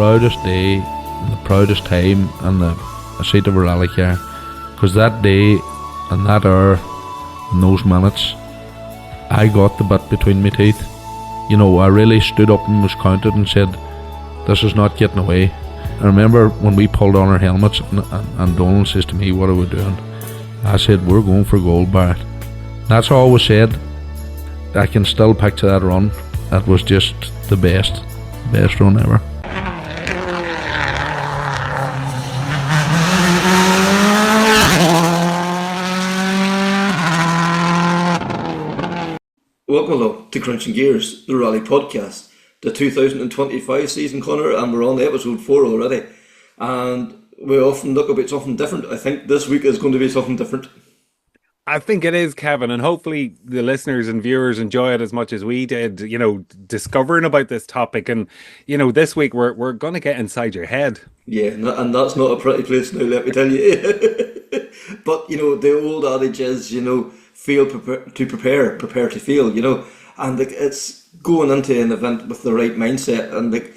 proudest day, and the proudest time, and a seat of a relic here, because that day and that hour and those minutes, I got the bit between my teeth. You know, I really stood up and was counted and said, this is not getting away. I remember when we pulled on our helmets and Donald says to me, what are we doing? I said, we're going for gold, Barrett. That's all was said. I can still picture that run. That was just the best run ever. Welcome along to Krunching Gears, the rally podcast, the 2025 season, Connor, and we're on episode 4 already. And we often look about something different. I think this week is going to be something different. I think it is, Kevin, and hopefully the listeners and viewers enjoy it as much as we did, you know, discovering about this topic. And, you know, this week we're going to get inside your head. Yeah, and that's not a pretty place now, let me tell you. But, you know, the old adage is, you know, prepare to fail, you know. And like, it's going into an event with the right mindset. And like,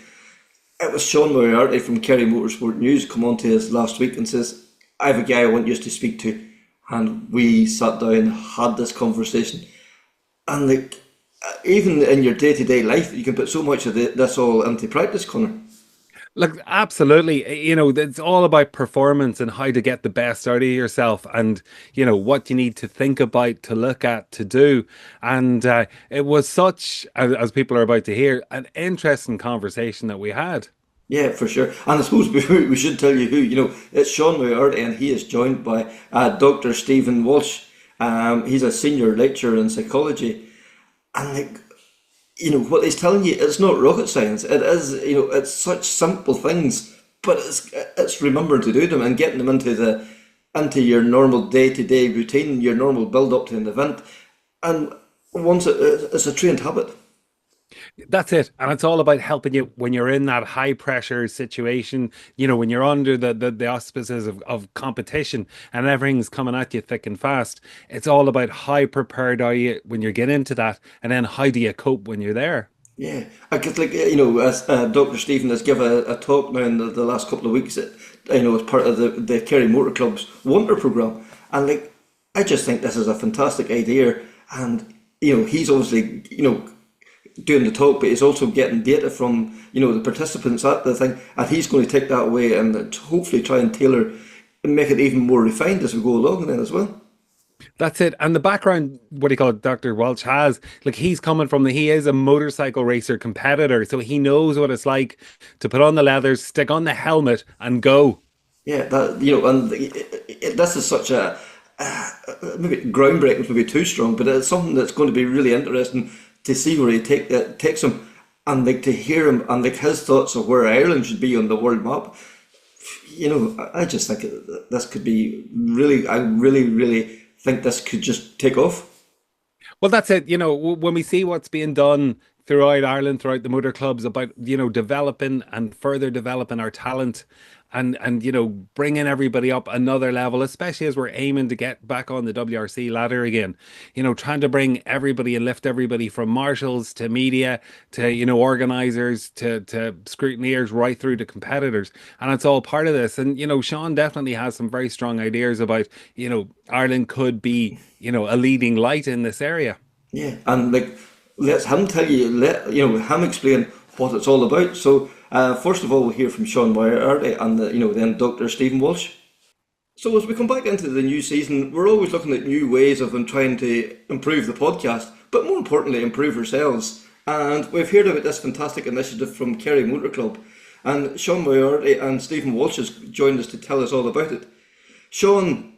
it was Sean Moriarty from Kerry Motorsport News come on to us last week and says, I have a guy I want you to speak to. And we sat down and had this conversation. And like, even in your day-to-day life, you can put so much of this all into practice, Connor. Look, absolutely. You know, it's all about performance and how to get the best out of yourself and, you know, what you need to think about, to look at, to do. And it was such, as people are about to hear, an interesting conversation that we had. Yeah, for sure. And I suppose we should tell you who, you know, it's Sean Moriarty, and he is joined by Dr. Stephen Walsh. He's a senior lecturer in psychology. And like, you know, what he's telling you, it's not rocket science. It is, you know, it's such simple things, but it's remembering to do them and getting them into your normal day-to-day routine, your normal build-up to an event. And once it's a trained habit. That's it. And it's all about helping you when you're in that high pressure situation, you know, when you're under the auspices of competition and everything's coming at you thick and fast. It's all about how prepared are you when you get into that, and then how do you cope when you're there? Yeah, I guess, like, you know, as Dr. Stephen has given a talk now in the last couple of weeks, you know, as part of the Kerry Motor Club's Wonder programme. And like, I just think this is a fantastic idea. And, you know, he's obviously, you know, doing the talk, but he's also getting data from, you know, the participants at the thing, and he's going to take that away and hopefully try and tailor and make it even more refined as we go along then as well. That's it. And the background, what do you call it, Dr. Walsh has, like, he's coming from he is a motorcycle racer competitor, so he knows what it's like to put on the leathers, stick on the helmet and go. Yeah, that, you know, and this is such a, maybe groundbreaking would be too strong, but it's something that's going to be really interesting to see where he takes him, and like to hear him and like his thoughts of where Ireland should be on the world map. You know, I just think this could be really, I really think this could just take off. Well, that's it. You know, when we see what's being done throughout Ireland, throughout the motor clubs, about, you know, developing and further developing our talent, and you know, bringing everybody up another level, especially as we're aiming to get back on the WRC ladder again, you know, trying to bring everybody and lift everybody from marshals to media to, you know, organizers to scrutineers right through to competitors, and it's all part of this. And, you know, Sean definitely has some very strong ideas about, you know, Ireland could be, you know, a leading light in this area. Yeah, and like, let him tell you, him explain what it's all about. So first of all, we'll hear from Sean Moriarty and then Dr. Stephen Walsh. So as we come back into the new season, we're always looking at new ways of trying to improve the podcast, but more importantly, improve ourselves. And we've heard about this fantastic initiative from Kerry Motor Club, and Sean Moriarty and Stephen Walsh has joined us to tell us all about it. Sean,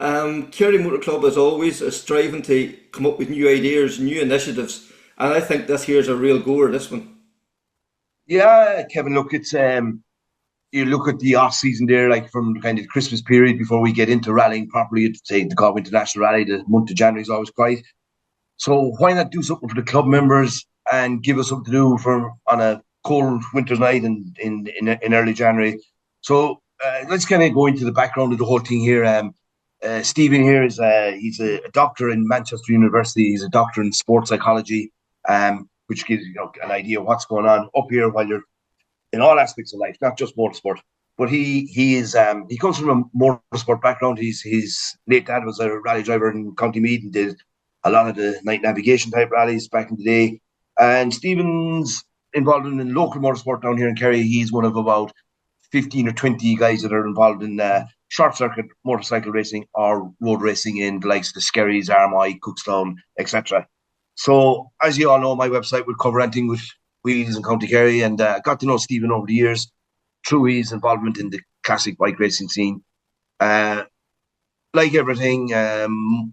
Kerry Motor Club as always is striving to come up with new ideas, new initiatives, and I think this here's a real goer, this one. Yeah, Kevin, look, it's you look at the off season there, like from the kind of Christmas period before we get into rallying properly, at say the Galway International Rally, the month of January is always quiet. So why not do something for the club members and give us something to do on a cold winter's night in early January? So let's kind of go into the background of the whole thing here. Stephen here is he's a doctor in Manchester University. He's a doctor in sports psychology, which gives an idea of what's going on up here while you're in all aspects of life, not just motorsport. But he comes from a motorsport background. His late dad was a rally driver in County Meath and did a lot of the night navigation type rallies back in the day. And Stephen's involved in local motorsport down here in Kerry. He's one of about 15 or 20 guys that are involved in short circuit motorcycle racing or road racing in the likes of the Skerries, Armagh, Cookstown, etc. So, as you all know, my website would cover anything with wheels in County Kerry, and got to know Stephen over the years through his involvement in the classic bike racing scene. Like everything,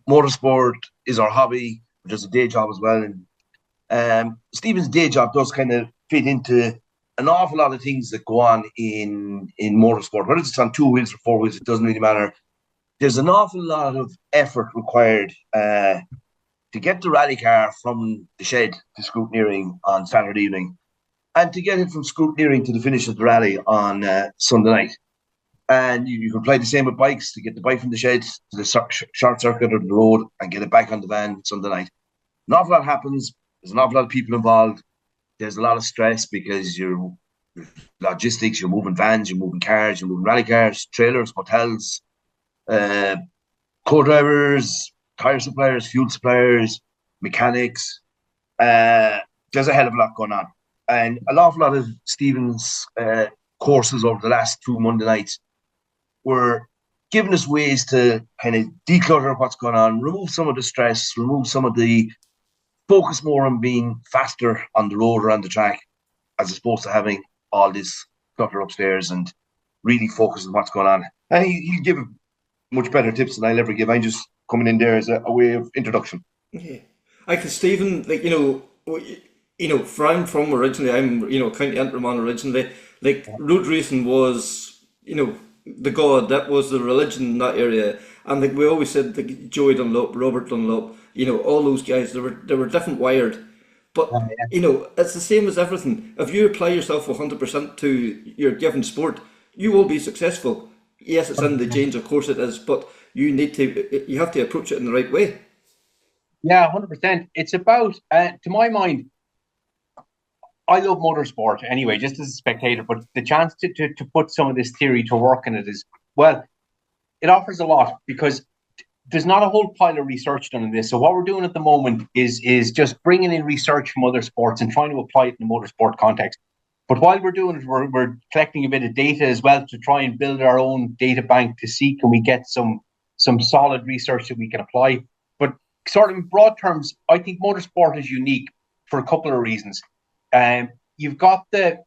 motorsport is our hobby, which is a day job as well. And Stephen's day job does kind of fit into an awful lot of things that go on in motorsport. Whether it's on 2 wheels or 4 wheels, it doesn't really matter. There's an awful lot of effort required to get the rally car from the shed to scrutineering on Saturday evening, and to get it from scrutineering to the finish of the rally on Sunday night. And you can apply the same with bikes, to get the bike from the shed to the short circuit or the road and get it back on the van Sunday night. An awful lot happens. There's an awful lot of people involved. There's a lot of stress because you're logistics, you're moving vans, you're moving cars, you're moving rally cars, trailers, hotels, co-drivers, tyre suppliers, fuel suppliers, mechanics. There's a hell of a lot going on. And an awful lot of Stephen's courses over the last 2 Monday nights were giving us ways to kind of declutter what's going on, remove some of the stress, remove some of the focus more on being faster on the road or on the track, as opposed to having all this clutter upstairs, and really focus on what's going on. And he'll give much better tips than I'll ever give. I'm just coming in there as a way of introduction. Yeah, I can Stephen, like, where I'm from originally, I'm, County Antrim originally, like, road racing was, the god, that was the religion in that area. And like we always said, like Joey Dunlop, Robert Dunlop, all those guys, they were different wired. But, it's the same as everything. If you apply yourself 100% to your given sport, you will be successful. Yes, it's in the genes, of course it is, but you have to approach it in the right way. Yeah, 100%. It's about, to my mind, I love motorsport anyway, just as a spectator, but the chance to put some of this theory to work in it is, well, it offers a lot, because there's not a whole pile of research done in this. So what we're doing at the moment is just bringing in research from other sports and trying to apply it in a motorsport context. But while we're doing it, we're collecting a bit of data as well to try and build our own data bank to see can we get some solid research that we can apply. But sort of in broad terms, I think motorsport is unique for a couple of reasons. You've got the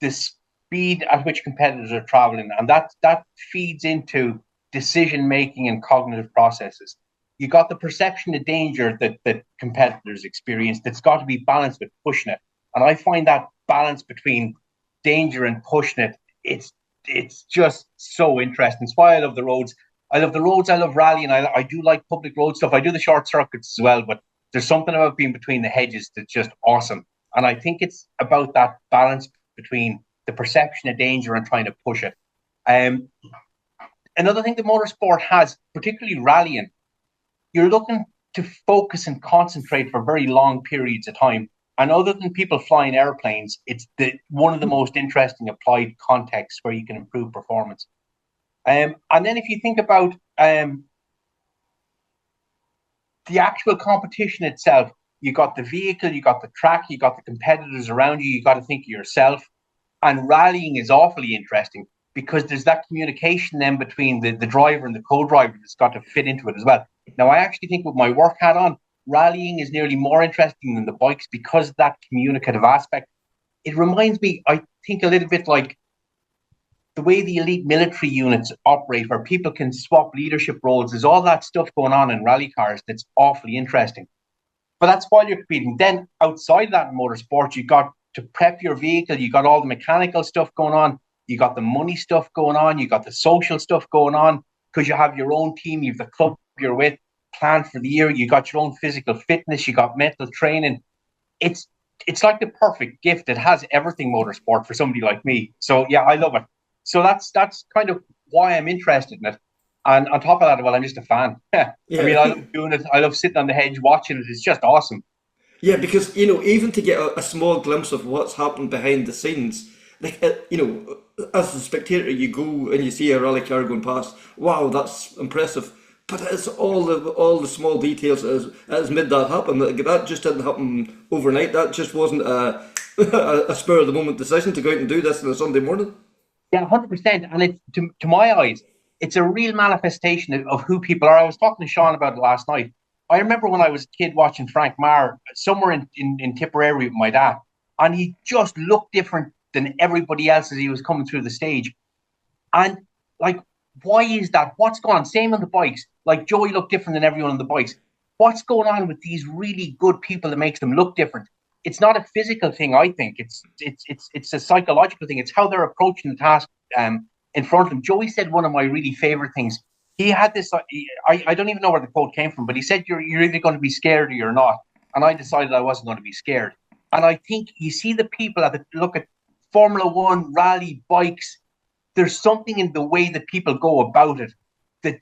speed at which competitors are traveling, and that feeds into decision making and cognitive processes. You got the perception of danger that competitors experience that's got to be balanced with pushing it. And I find that balance between danger and pushing it, it's just so interesting. It's why I love the roads. I love rallying. I do like public road stuff. I do the short circuits as well, but there's something about being between the hedges that's just awesome. And I think it's about that balance between the perception of danger and trying to push it. Another thing that motorsport has, particularly rallying, you're looking to focus and concentrate for very long periods of time. And other than people flying airplanes, it's one of the most interesting applied contexts where you can improve performance. And then if you think about the actual competition itself, you got the vehicle, you got the track, you got the competitors around you, you got to think of yourself. And rallying is awfully interesting because there's that communication then between the driver and the co-driver that's got to fit into it as well. Now, I actually think with my work hat on, rallying is nearly more interesting than the bikes because of that communicative aspect. It reminds me, I think, a little bit like the way the elite military units operate, where people can swap leadership roles. There's all that stuff going on in rally cars that's awfully interesting. But that's while you're competing. Then outside that in motorsport, you got to prep your vehicle. You got all the mechanical stuff going on. You got the money stuff going on. You got the social stuff going on because you have your own team. You have the club you're with, planned for the year. You got your own physical fitness. You got mental training. It's like the perfect gift. It has everything motorsport for somebody like me. So yeah, I love it. So that's kind of why I'm interested in it. And on top of that, well, I'm just a fan. Yeah. I mean, I love doing it. I love sitting on the hedge watching it. It's just awesome. Yeah, because, even to get a small glimpse of what's happened behind the scenes, as a spectator, you go and you see a rally car going past. Wow, that's impressive. But it's all the small details as made that happen. That just didn't happen overnight. That just wasn't a spur of the moment decision to go out and do this on a Sunday morning. Yeah, 100%. And it's to my eyes, it's a real manifestation of who people are. I was talking to Sean about it last night. I remember when I was a kid watching Frank Marr somewhere in Tipperary with my dad, and he just looked different than everybody else as he was coming through the stage. And like, why is that? What's going on? Same on the bikes. Like Joey looked different than everyone on the bikes. What's going on with these really good people that makes them look different? It's not a physical thing, I think. It's a psychological thing. It's how they're approaching the task in front of them. Joey said one of my really favorite things. He had this. I don't even know where the quote came from, but he said you're either going to be scared or you're not. And I decided I wasn't going to be scared. And I think you see the people look at Formula One, rally, bikes. There's something in the way that people go about it that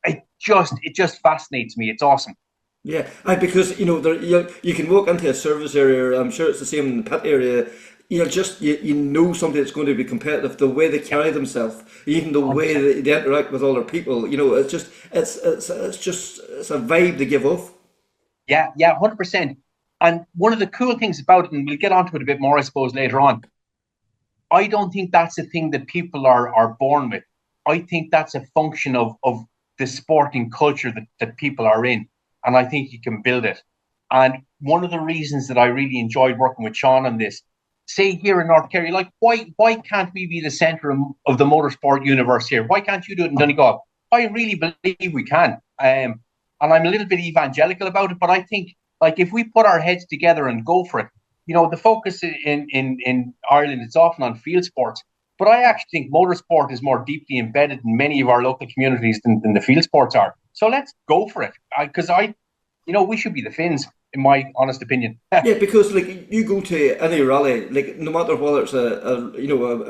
it just fascinates me. It's awesome. Yeah, because you can walk into a service area. I'm sure it's the same in the pit area. You know somebody that's going to be competitive. The way they carry themselves, even the way they interact with other people. It's a vibe they give off. Yeah, 100%. And one of the cool things about it, and we'll get onto it a bit more, I suppose, later on. I don't think that's a thing that people are born with. I think that's a function of the sporting culture that people are in. And I think you can build it. And one of the reasons that I really enjoyed working with Sean on this, say here in North Kerry, like why can't we be the centre of the motorsport universe here? Why can't you do it in Donegal? I really believe we can. And I'm a little bit evangelical about it, but I think like if we put our heads together and go for it, the focus in Ireland, it's often on field sports. But I actually think motorsport is more deeply embedded in many of our local communities than the field sports are. So let's go for it. Because we should be the Finns, in my honest opinion. Yeah, because you go to any rally, no matter whether it's a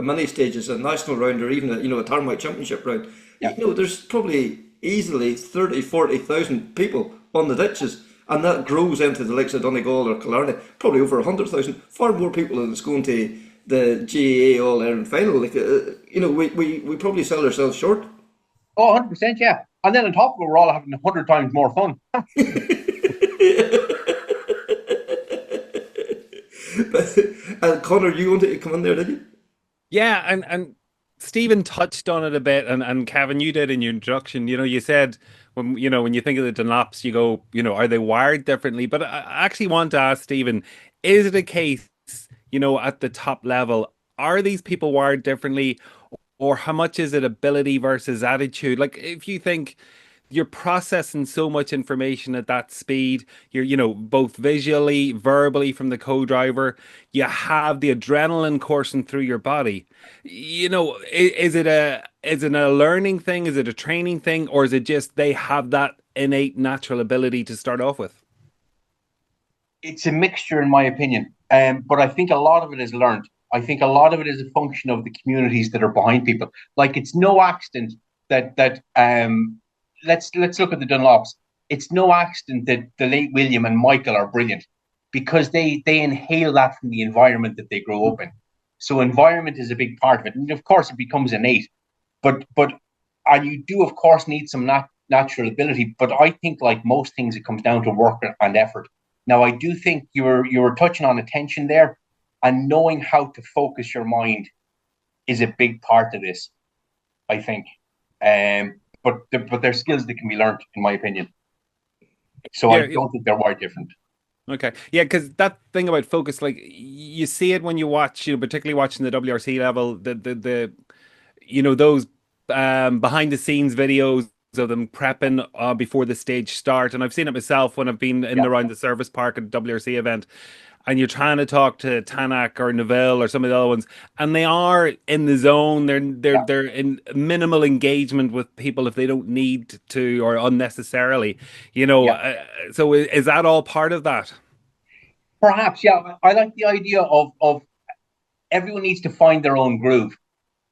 mini stages, a national round, or even a Tarmac Championship round, there's probably easily 30, 40,000 people on the ditches. And that grows into the likes of Donegal or Killarney, probably over 100,000. Far more people than it's going to the GAA All-Ireland final. We probably sell ourselves short. Oh, 100%, yeah. And then on top of it, we're all having 100 times more fun. But, Connor, you wanted to come in there, did you? Yeah, and Stephen touched on it a bit, and Kevin, you did in your introduction. You said when you think of the Dunlops, you go, are they wired differently? But I actually want to ask Stephen, is it a case, at the top level, are these people wired differently, or how much is it ability versus attitude? Like if you think you're processing so much information at that speed, you're both visually, verbally from the co-driver, you have the adrenaline coursing through your body. Is it a learning thing, is it a training thing, or is it just they have that innate natural ability to start off with? It's a mixture, in my opinion, but I think a lot of it is learned. I think a lot of it is a function of the communities that are behind people. Like it's no accident that let's look at the Dunlops. It's no accident that the late William and Michael are brilliant because they inhale that from the environment that they grow up in. So environment is a big part of it, and of course it becomes innate. But and you do of course need some natural ability. But I think like most things, it comes down to work and effort. Now I do think you were touching on attention there, and knowing how to focus your mind is a big part of this, I think. But there's skills that can be learned, in my opinion. So I don't think they're wired different. Okay, yeah, because that thing about focus, like you see it when you watch, particularly watching the WRC level, the those behind the scenes videos of them prepping before the stage start, and I've seen it myself when I've been in around the service park at a WRC event. And you're trying to talk to Tanak or Neville or some of the other ones, and they are in the zone. They're in minimal engagement with people if they don't need to or unnecessarily. So is that all part of that? Perhaps, yeah. I like the idea of everyone needs to find their own groove.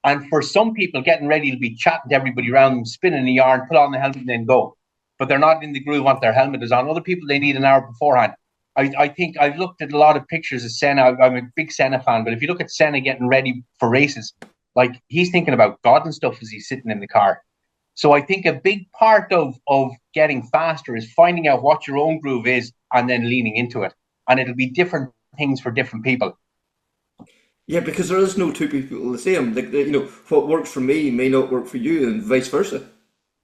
And for some people, getting ready to be chatting to everybody around them, spinning a yarn, put on the helmet, and then go. But they're not in the groove once their helmet is on. Other people, they need an hour beforehand. I think I've looked at a lot of pictures of Senna. I'm a big Senna fan, but if you look at Senna getting ready for races, like he's thinking about God and stuff as he's sitting in the car. So I think a big part of getting faster is finding out what your own groove is and then leaning into it. And it'll be different things for different people. Yeah, because there is no two people the same. Like what works for me may not work for you, and vice versa.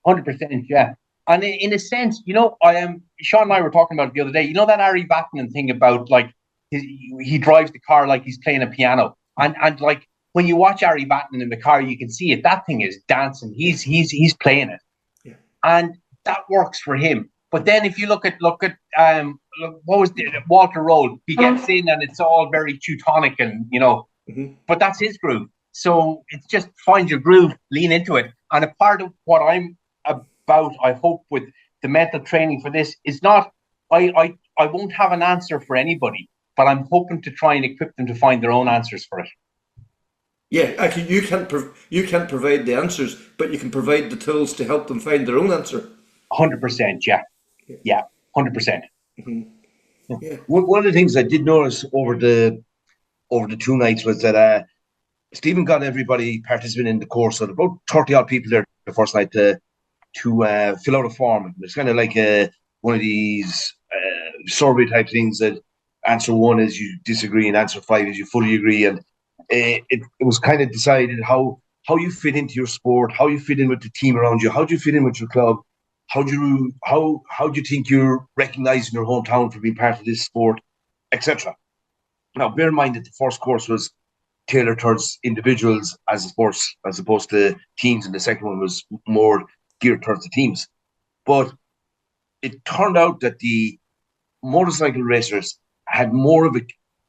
100%, yeah. And in a sense, Sean and I were talking about it the other day. You know that Ari Vatanen thing about like he drives the car like he's playing a piano, and like when you watch Ari Vatanen in the car, you can see it. That thing is dancing. He's playing it, yeah. And that works for him. But then if you look at what was Walter Roll? He gets in and it's all very Teutonic and but that's his groove. So it's just find your groove, lean into it. And a part of what I'm about, I hope, with the mental training for this is not I won't have an answer for anybody, but I'm hoping to try and equip them to find their own answers for it. Yeah, actually, you can't provide the answers, but you can provide the tools to help them find their own answer. 100%, yeah, 100%. Yeah. One of the things I did notice over the 2 nights was that Stephen got everybody participating in the course. So about 30 odd people there the first night to fill out a form. It's kind of like one of these survey type things that answer 1 is you disagree and answer 5 is you fully agree. And it was kind of decided how you fit into your sport, how you fit in with the team around you, how do you fit in with your club, how do you think you're recognised in your hometown for being part of this sport, etc. Now, bear in mind that the first course was tailored towards individuals as opposed to teams, and the second one was more geared towards the teams. But it turned out that the motorcycle racers had more of a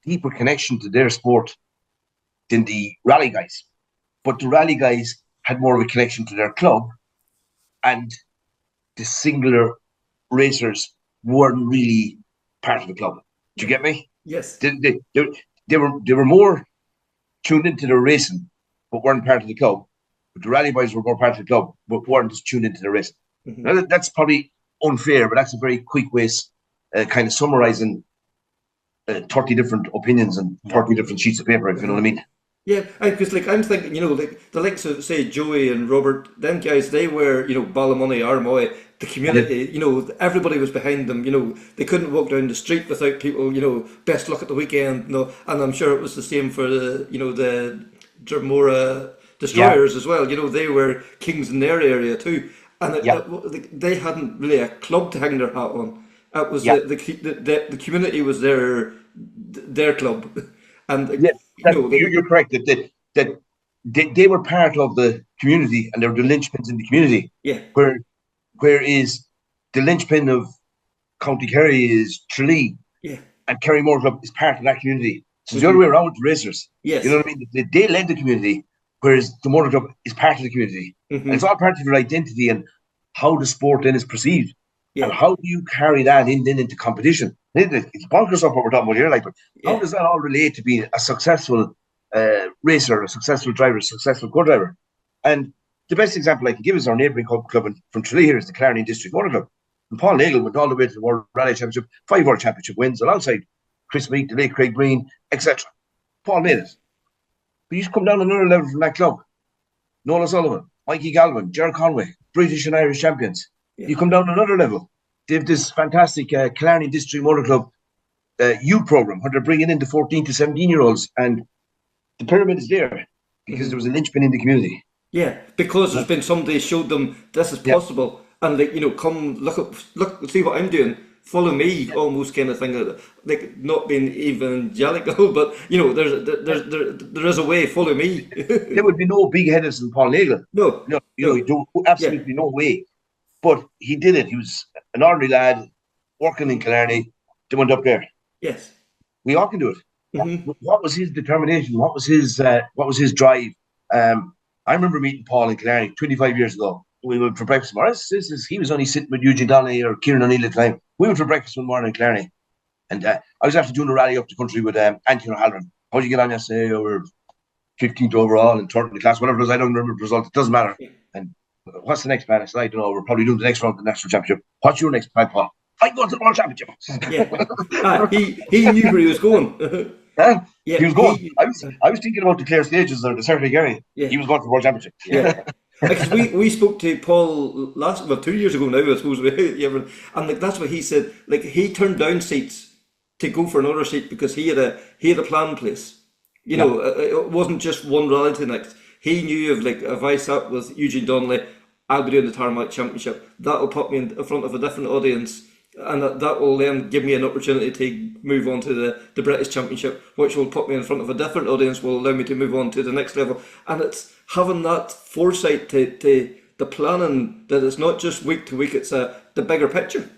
deeper connection to their sport than the rally guys. But the rally guys had more of a connection to their club, and the singular racers weren't really part of the club. Do you get me? Yes. They were more tuned into their racing, but weren't part of the club. But the rally boys were more part of the club, but weren't just tuned into the racing. Now, that's probably unfair, but that's a very quick way kind of summarising 30 different opinions and 30 different sheets of paper, if you know what I mean. Yeah, because I'm thinking, like the likes of, say, Joey and Robert, them guys, they were, Ballymoney, Armoy, the community, everybody was behind them, they couldn't walk down the street without people, best luck at the weekend, and I'm sure it was the same for the Dromora Destroyers as well, they were kings in their area too, and they hadn't really a club to hang their hat on. It was the community was their club. And you're correct that they were part of the community and they were the linchpins in the community. Yeah. Whereas the linchpin of County Kerry is Tralee. Yeah. And Kerry Motor Club is part of that community. So it's the other way around with the racers. Yes. You know what I mean? They led the community, whereas the Motor Club is part of the community. And it's all part of your identity and how the sport then is perceived. Yeah. And how do you carry that into competition? It's bonkers up what we're talking about here, but how does that all relate to being a successful racer, a successful driver, a successful co-driver? And the best example I can give is our neighbouring club from Tralee here is the Clarendon District Motor Club. And Paul Nagle went all the way to the World Rally Championship, 5 World Championship wins alongside Chris Meek, DeLay, Craig Breen, etc. Paul made it. But you come down another level from that club. Nola Sullivan, Mikey Galvin, Gerard Conway, British and Irish champions. Yeah. You come down another level. They have this fantastic Killarney District Motor Club youth program where they're bringing in the 14 to 17-year-olds, and the pyramid is there because there was a linchpin in the community. Yeah, because there's been somebody showed them this is possible, and come look, see what I'm doing, follow me, almost kind of thing, like not being evangelical, but there is a way, follow me. There would be no big headers in Paul Nagle. No, absolutely no way. But he did it. He was an ordinary lad working in Killarney. They went up there. Yes, we all can do it. What was his determination? What was his drive? I remember meeting Paul in Killarney 25 years ago. We went for breakfast. He was only sitting with Eugene Donnelly or Kieran O'Neill at the time. We went for breakfast one morning in Killarney, and I was after doing a rally up the country with Anthony O'Halloran. How did you get on yesterday? We're 15th overall and 3rd in the class. Whatever it was, I don't remember the result. It doesn't matter. And what's the next plan? I said, I don't know. We're probably doing the next round of the national championship. What's your next plan, Paul? I'm going to the World Championship. Yeah. He knew where he was going. Huh? Yeah, He was going. I was thinking about the Clare Stages or the Saturday Gary. Yeah. He was going to the World Championship. Yeah. Because we spoke to Paul 2 years ago now, I suppose, and like that's what he said. Like he turned down seats to go for another seat because he had a plan in place. You know, it wasn't just one rally to the next. He knew if I sat with Eugene Donnelly, I'll be doing the Tarmac Championship. That'll put me in front of a different audience, and that will then give me an opportunity to move on to the British Championship, which will put me in front of a different audience, will allow me to move on to the next level. And it's having that foresight to the planning that it's not just week to week, it's the bigger picture.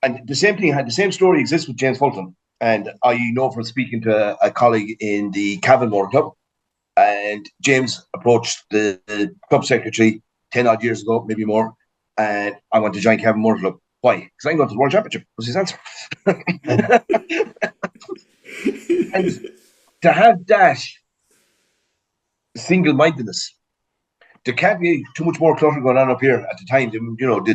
And the same story exists with James Fulton. And I know from speaking to a colleague in the Cavan Motor Club, and James approached the club secretary 10 odd years ago, maybe more, and I want to join Cavan Motor Club. Why? Because I'm going to the World Championship, was his answer. And to have that single-mindedness, there can't be too much more clutter going on up here at the time. You know,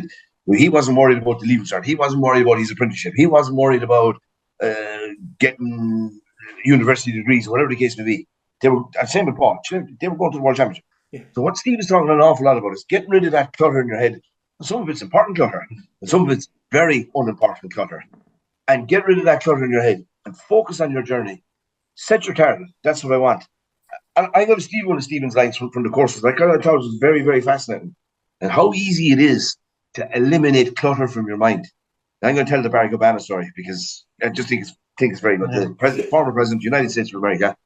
he wasn't worried about the leaving cert. He wasn't worried about his apprenticeship. He wasn't worried about getting university degrees, whatever the case may be. They were, same with Paul, they were going to the World Championship. Yeah. So what Steve is talking an awful lot about is getting rid of that clutter in your head. Some of it's important clutter, and some of it's very unimportant clutter. And get rid of that clutter in your head and focus on your journey. Set your target. That's what I want. And I got to steal one of Stephen's lines from the courses. I thought it was very, very fascinating. And how easy it is to eliminate clutter from your mind. And I'm going to tell the Barack Obama story because I just think it's very good. The former president of the United States of America.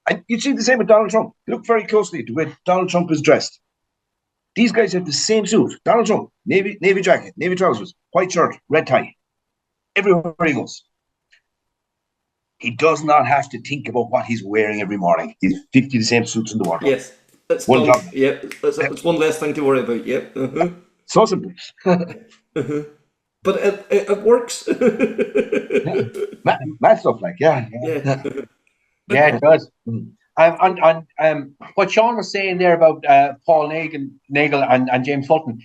And you see the same with Donald Trump. Look very closely at the way Donald Trump is dressed. These guys have the same suit. Donald Trump, navy jacket, navy trousers, white shirt, red tie. Everywhere he goes. He does not have to think about what he's wearing every morning. He's 50 the same suits in the world. Yes. That's one job. Yeah, it's one less thing to worry about. Yep. Uh-huh. So simple. Uh-huh. But it works. Mad stuff like, yeah. Yeah, it does. And what Sean was saying there about Paul Nagel and James Fulton,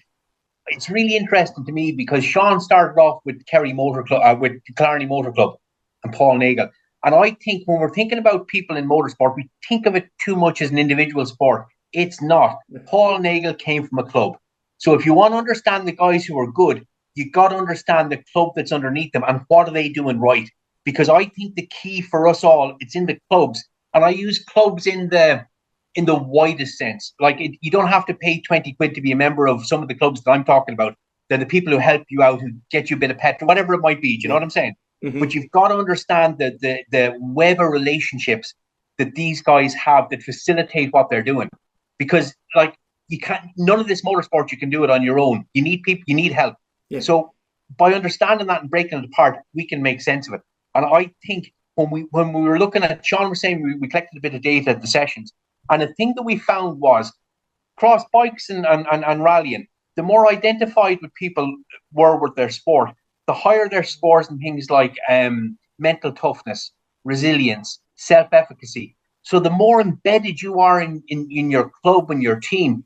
it's really interesting to me because Sean started off with Kerry Motor Club, with Killarney Motor Club, and Paul Nagel. And I think when we're thinking about people in motorsport, we think of it too much as an individual sport. It's not. Paul Nagel came from a club. So if you want to understand the guys who are good, you got to understand the club that's underneath them and what are they doing right. Because I think the key for us all, it's in the clubs. And I use clubs in the widest sense. Like you don't have to pay 20 quid to be a member of some of the clubs that I'm talking about. They're the people who help you out, who get you a bit of petrol, whatever it might be. Do you know what I'm saying? Mm-hmm. But you've got to understand the web of relationships that these guys have that facilitate what they're doing. Because like you can't, none of this motorsport, you can do it on your own. You need people, you need help. Yeah. So by understanding that and breaking it apart, we can make sense of it. And I think when we were looking at, Sean was saying we collected a bit of data at the sessions, and the thing that we found was cross bikes and rallying, the more identified with people were with their sport, the higher their scores in things like mental toughness, resilience, self-efficacy. So the more embedded you are in your club and your team,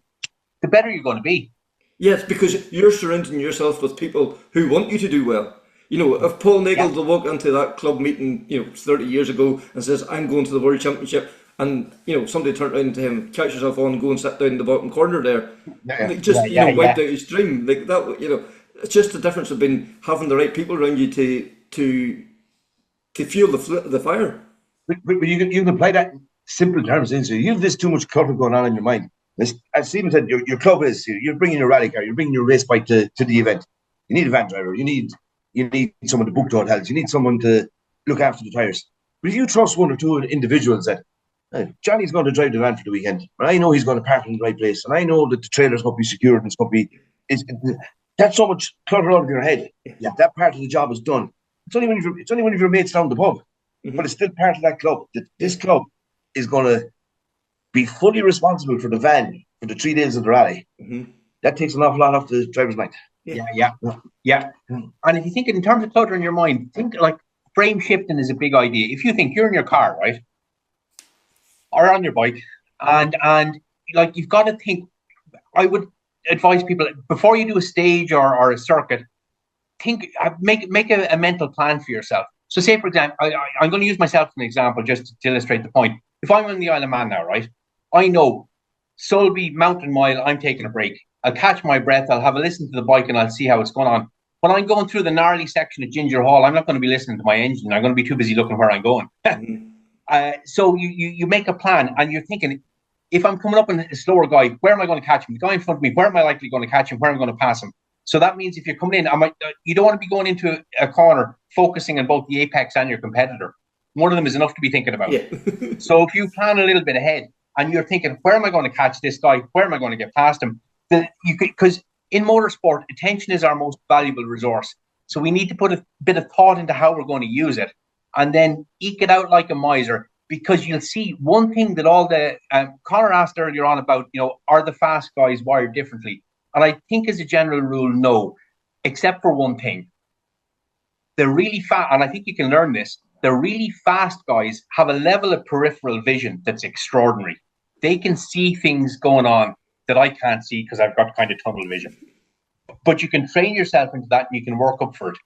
the better you're going to be. Yes, because you're surrounding yourself with people who want you to do well. You know, if Paul Nagel walked into that club meeting, 30 years ago and says, I'm going to the World Championship, and, somebody turned around to him, catch yourself on, go and sit down in the bottom corner there. Wiped out his dream. Like that, it's just the difference of having the right people around you to fuel the fire. But you can apply that in simple terms. So you have this too much clutter going on in your mind. As Stephen said, your club is, you're bringing your rally car, you're bringing your race bike to the event. You need a van driver, you need someone to book the hotels, you need someone to look after the tyres. But if you trust one or two individuals that, Johnny's going to drive the van for the weekend, but I know he's going to park in the right place, and I know that the trailer's going to be secured, and it's going to be, that's so much clutter out of your head. Yeah. That part of the job is done. It's only one of your mates down the pub, but it's still part of that club. This club is going to be fully responsible for the van for the 3 days of the rally. Mm-hmm. That takes an awful lot off the driver's mind. Yeah. And if you think in terms of clutter in your mind, think like frame shifting is a big idea. If you think you're in your car, right, or on your bike, and like you've got to think, I would advise people before you do a stage or a circuit, make a mental plan for yourself. So say, for example, I'm going to use myself as an example just to illustrate the point. If I'm on the Isle of Man now, right, I know Sulby Mountain Mile, I'm taking a break. I'll catch my breath. I'll have a listen to the bike and I'll see how it's going on. When I'm going through the gnarly section at Ginger Hall, I'm not going to be listening to my engine. I'm going to be too busy looking where I'm going. So you make a plan and you're thinking, if I'm coming up on a slower guy, where am I going to catch him? The guy in front of me, where am I likely going to catch him? Where am I going to pass him? So that means if you're coming in, you don't want to be going into a corner focusing on both the apex and your competitor. One of them is enough to be thinking about. Yeah. So if you plan a little bit ahead and you're thinking, where am I going to catch this guy? Where am I going to get past him? Because in motorsport, attention is our most valuable resource. So we need to put a bit of thought into how we're going to use it and then eke it out like a miser. Because you'll see one thing that all the Connor asked earlier on about, are the fast guys wired differently? And I think as a general rule, no, except for one thing. They're really fast, and I think you can learn this. The really fast guys have a level of peripheral vision that's extraordinary. They can see things going on that I can't see because I've got kind of tunnel vision. But you can train yourself into that and you can work up for it.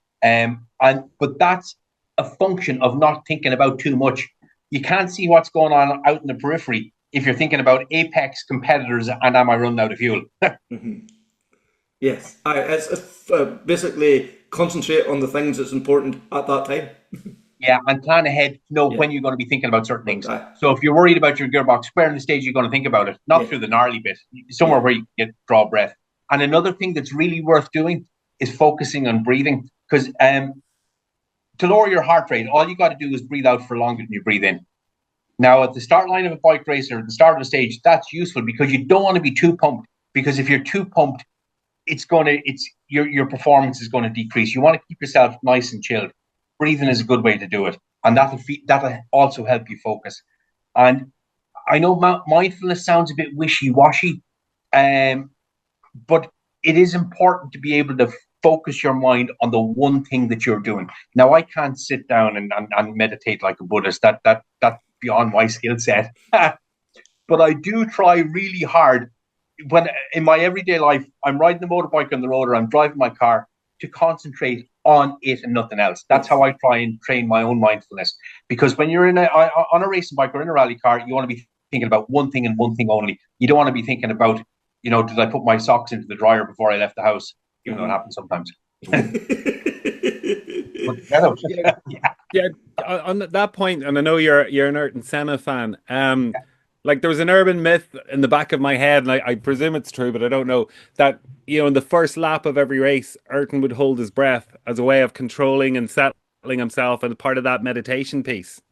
But that's a function of not thinking about too much. You can't see what's going on out in the periphery if you're thinking about apex competitors and am I running out of fuel? Yes. It's basically concentrate on the things that's important at that time. Yeah, and plan ahead, when you're going to be thinking about certain things. So if you're worried about your gearbox, where in the stage you're going to think about it? Not through the gnarly bit, somewhere where you can draw breath. And another thing that's really worth doing is focusing on breathing. Because to lower your heart rate, all you got to do is breathe out for longer than you breathe in. Now, at the start line of a bike race or at the start of the stage, that's useful because you don't want to be too pumped. Because if you're too pumped, your performance is going to decrease. You want to keep yourself nice and chilled. Breathing is a good way to do it, and that'll also help you focus. And I know mindfulness sounds a bit wishy-washy, but it is important to be able to focus your mind on the one thing that you're doing. Now, I can't sit down and meditate like a Buddhist. That's beyond my skill set. But I do try really hard when in my everyday life, I'm riding the motorbike on the road or I'm driving my car to concentrate on it and nothing else. That's how I try and train my own mindfulness. Because when you're on a racing bike or in a rally car, you want to be thinking about one thing and one thing only. You don't want to be thinking about, did I put my socks into the dryer before I left the house? Even though it happens sometimes. Yeah. On that point, and I know you're an Ayrton Senna fan. Like there was an urban myth in the back of my head, and I presume it's true, but I don't know, that in the first lap of every race, Ayrton would hold his breath as a way of controlling and settling himself, and part of that meditation piece.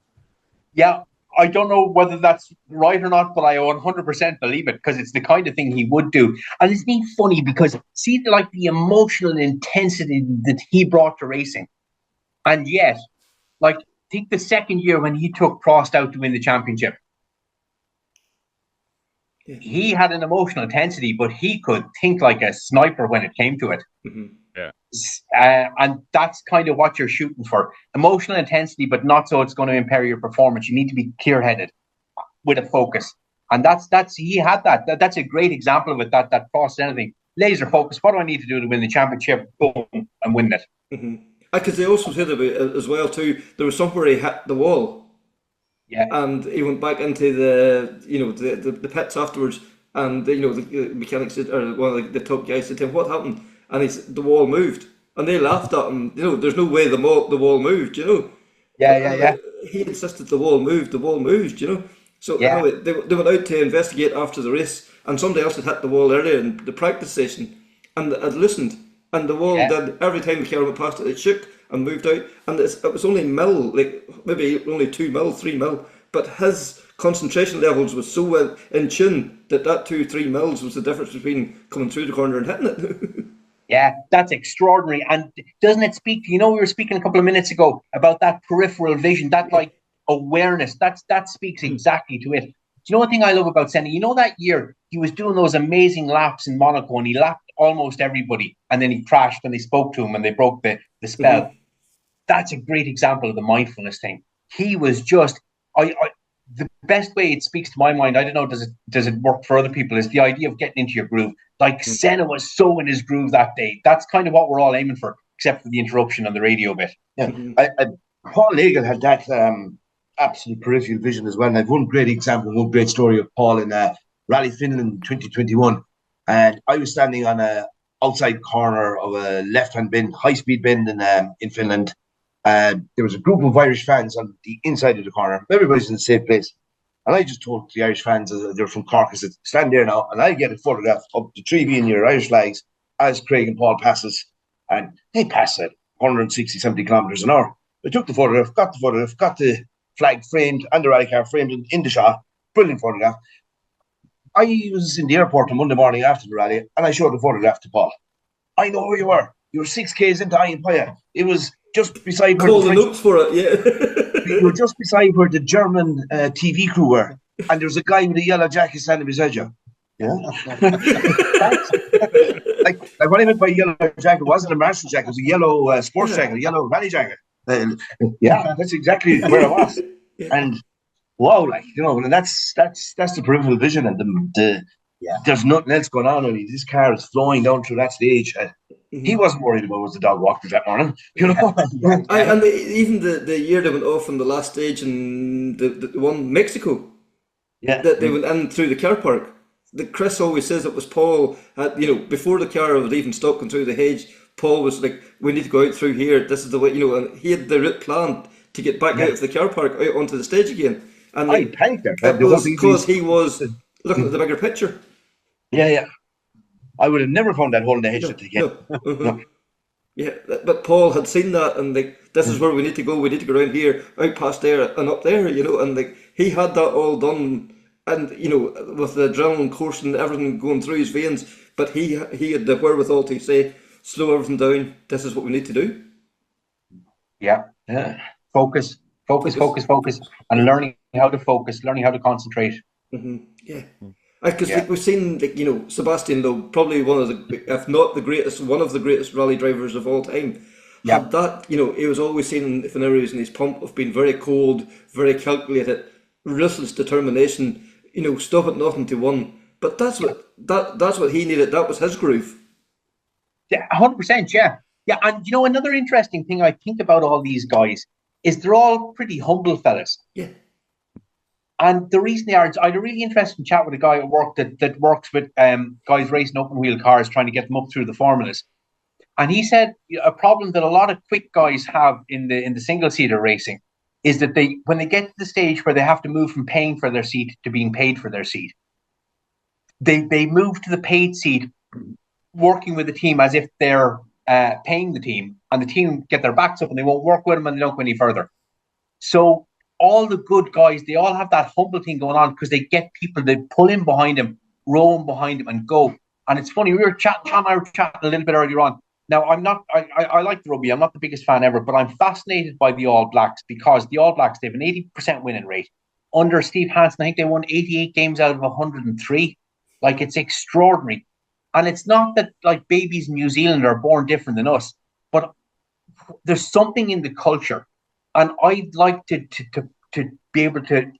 Yeah, I don't know whether that's right or not, but I 100% believe it because it's the kind of thing he would do. And it's been funny because see, like the emotional intensity that he brought to racing, and yet, like, think the second year when he took Prost out to win the championship. He had an emotional intensity, but he could think like a sniper when it came to it. Mm-hmm. Yeah. And that's kind of what you're shooting for. Emotional intensity, but not so it's going to impair your performance. You need to be clear-headed with a focus. And he had that. That's a great example of it, that Prost anything. Laser focus. What do I need to do to win the championship? Boom, and win it. Mm-hmm. Because they also said about it as well too, there was somewhere he hit the wall. Yeah, and he went back into the pits afterwards, and the mechanics said, or one of the top guys said to him, "What happened?" And he said, "The wall moved," and they laughed at him. There's no way the wall moved. Yeah. He insisted the wall moved. The wall moved. So they went out to investigate after the race, and somebody else had hit the wall earlier in the practice session, and had listened, and the wall did every time the car went past it. It shook and moved out, and it was only mil, like maybe only 2 mil, 3 mil, but his concentration levels was so well in tune that 2-3 mils was the difference between coming through the corner and hitting it. Yeah, that's extraordinary. And doesn't it speak to, we were speaking a couple of minutes ago about that peripheral vision, that like awareness, that speaks exactly to it. Do you know one thing I love about Senna? That year he was doing those amazing laps in Monaco and he lapped almost everybody, and then he crashed and they spoke to him and they broke the spell. Mm-hmm. That's a great example of the mindfulness thing. He was just, the best way it speaks to my mind, I don't know, does it work for other people, is the idea of getting into your groove. Like Senna was so in his groove that day. That's kind of what we're all aiming for. except for the interruption on the radio bit. Yeah, Paul Nagel had that absolute peripheral vision as well. And I've one great example, one great story of Paul in Rally Finland 2021. And I was standing on a outside corner of a left-hand bend, high-speed bend in Finland. There was a group of Irish fans on the inside of the corner. Everybody's in the safe place. And I just told the Irish fans, they're from Cork, I said, stand there now, and I get a photograph of the three being your Irish flags as Craig and Paul passes. And they pass at 160, 70 kilometres an hour. I took the photograph, got the flag framed and the rally car framed in the shot. Brilliant photograph. I was in the airport on Monday morning after the rally, and I showed the photograph to Paul. I know where you were. You were 6 Ks into Iron. It was just beside where the notes for it, yeah. You were just beside where the German TV crew were, and there was a guy with a yellow jacket standing beside you. Yeah. like what I meant by yellow jacket wasn't a marshal jacket; it was a yellow sports jacket, a yellow rally jacket. Yeah, that's exactly where I was. Yeah. And wow, and that's the peripheral vision, and there's nothing else going on. I mean, this car is flowing down through that stage. He wasn't worried about was the dog walking that morning, And even the year they went off on the last stage in the one Mexico, that they went in through the car park. Chris always says it was Paul. Before the car was even stopping through the hedge, Paul was like, "We need to go out through here. This is the way." And he had the route planned to get back out of the car park out onto the stage again. And I panicked there. It was because he was looking at the bigger picture. Yeah. I would have never found that hole in the hedge again. No. Yeah, but Paul had seen that, and this is where we need to go. We need to go around here, out past there, and up there. And he had that all done, and with the adrenaline coursing, everything going through his veins. But he had the wherewithal to say, slow everything down. This is what we need to do. Yeah. Focus, and learning how to focus, learning how to concentrate. Mm-hmm. Yeah. Because we've seen, Sebastian Loeb, probably one of the, if not the greatest, one of the greatest rally drivers of all time. Yeah. Had that, he was always seen in areas in his pump of being very cold, very calculated, ruthless determination. Stop at nothing to win. But that's what he needed. That was his groove. Yeah, 100%. Yeah. And another interesting thing I think about all these guys is they're all pretty humble fellas. Yeah. And the reason they are, I had a really interesting chat with a guy at work that works with guys racing open wheel cars, trying to get them up through the formulas. And he said a problem that a lot of quick guys have in the single seater racing is that when they get to the stage where they have to move from paying for their seat to being paid for their seat, they move to the paid seat, working with the team as if they're paying the team, and the team get their backs up and they won't work with them and they don't go any further. So all the good guys, they all have that humble thing going on because they get people that pull in behind them, row in behind them, and go. And it's funny, John and I were chatting a little bit earlier on. Now, I like the rugby. I'm not the biggest fan ever, but I'm fascinated by the All Blacks because the All Blacks, they have an 80% winning rate. Under Steve Hansen, I think they won 88 games out of 103. It's extraordinary. And it's not that babies in New Zealand are born different than us, but there's something in the culture. And I'd like to be able to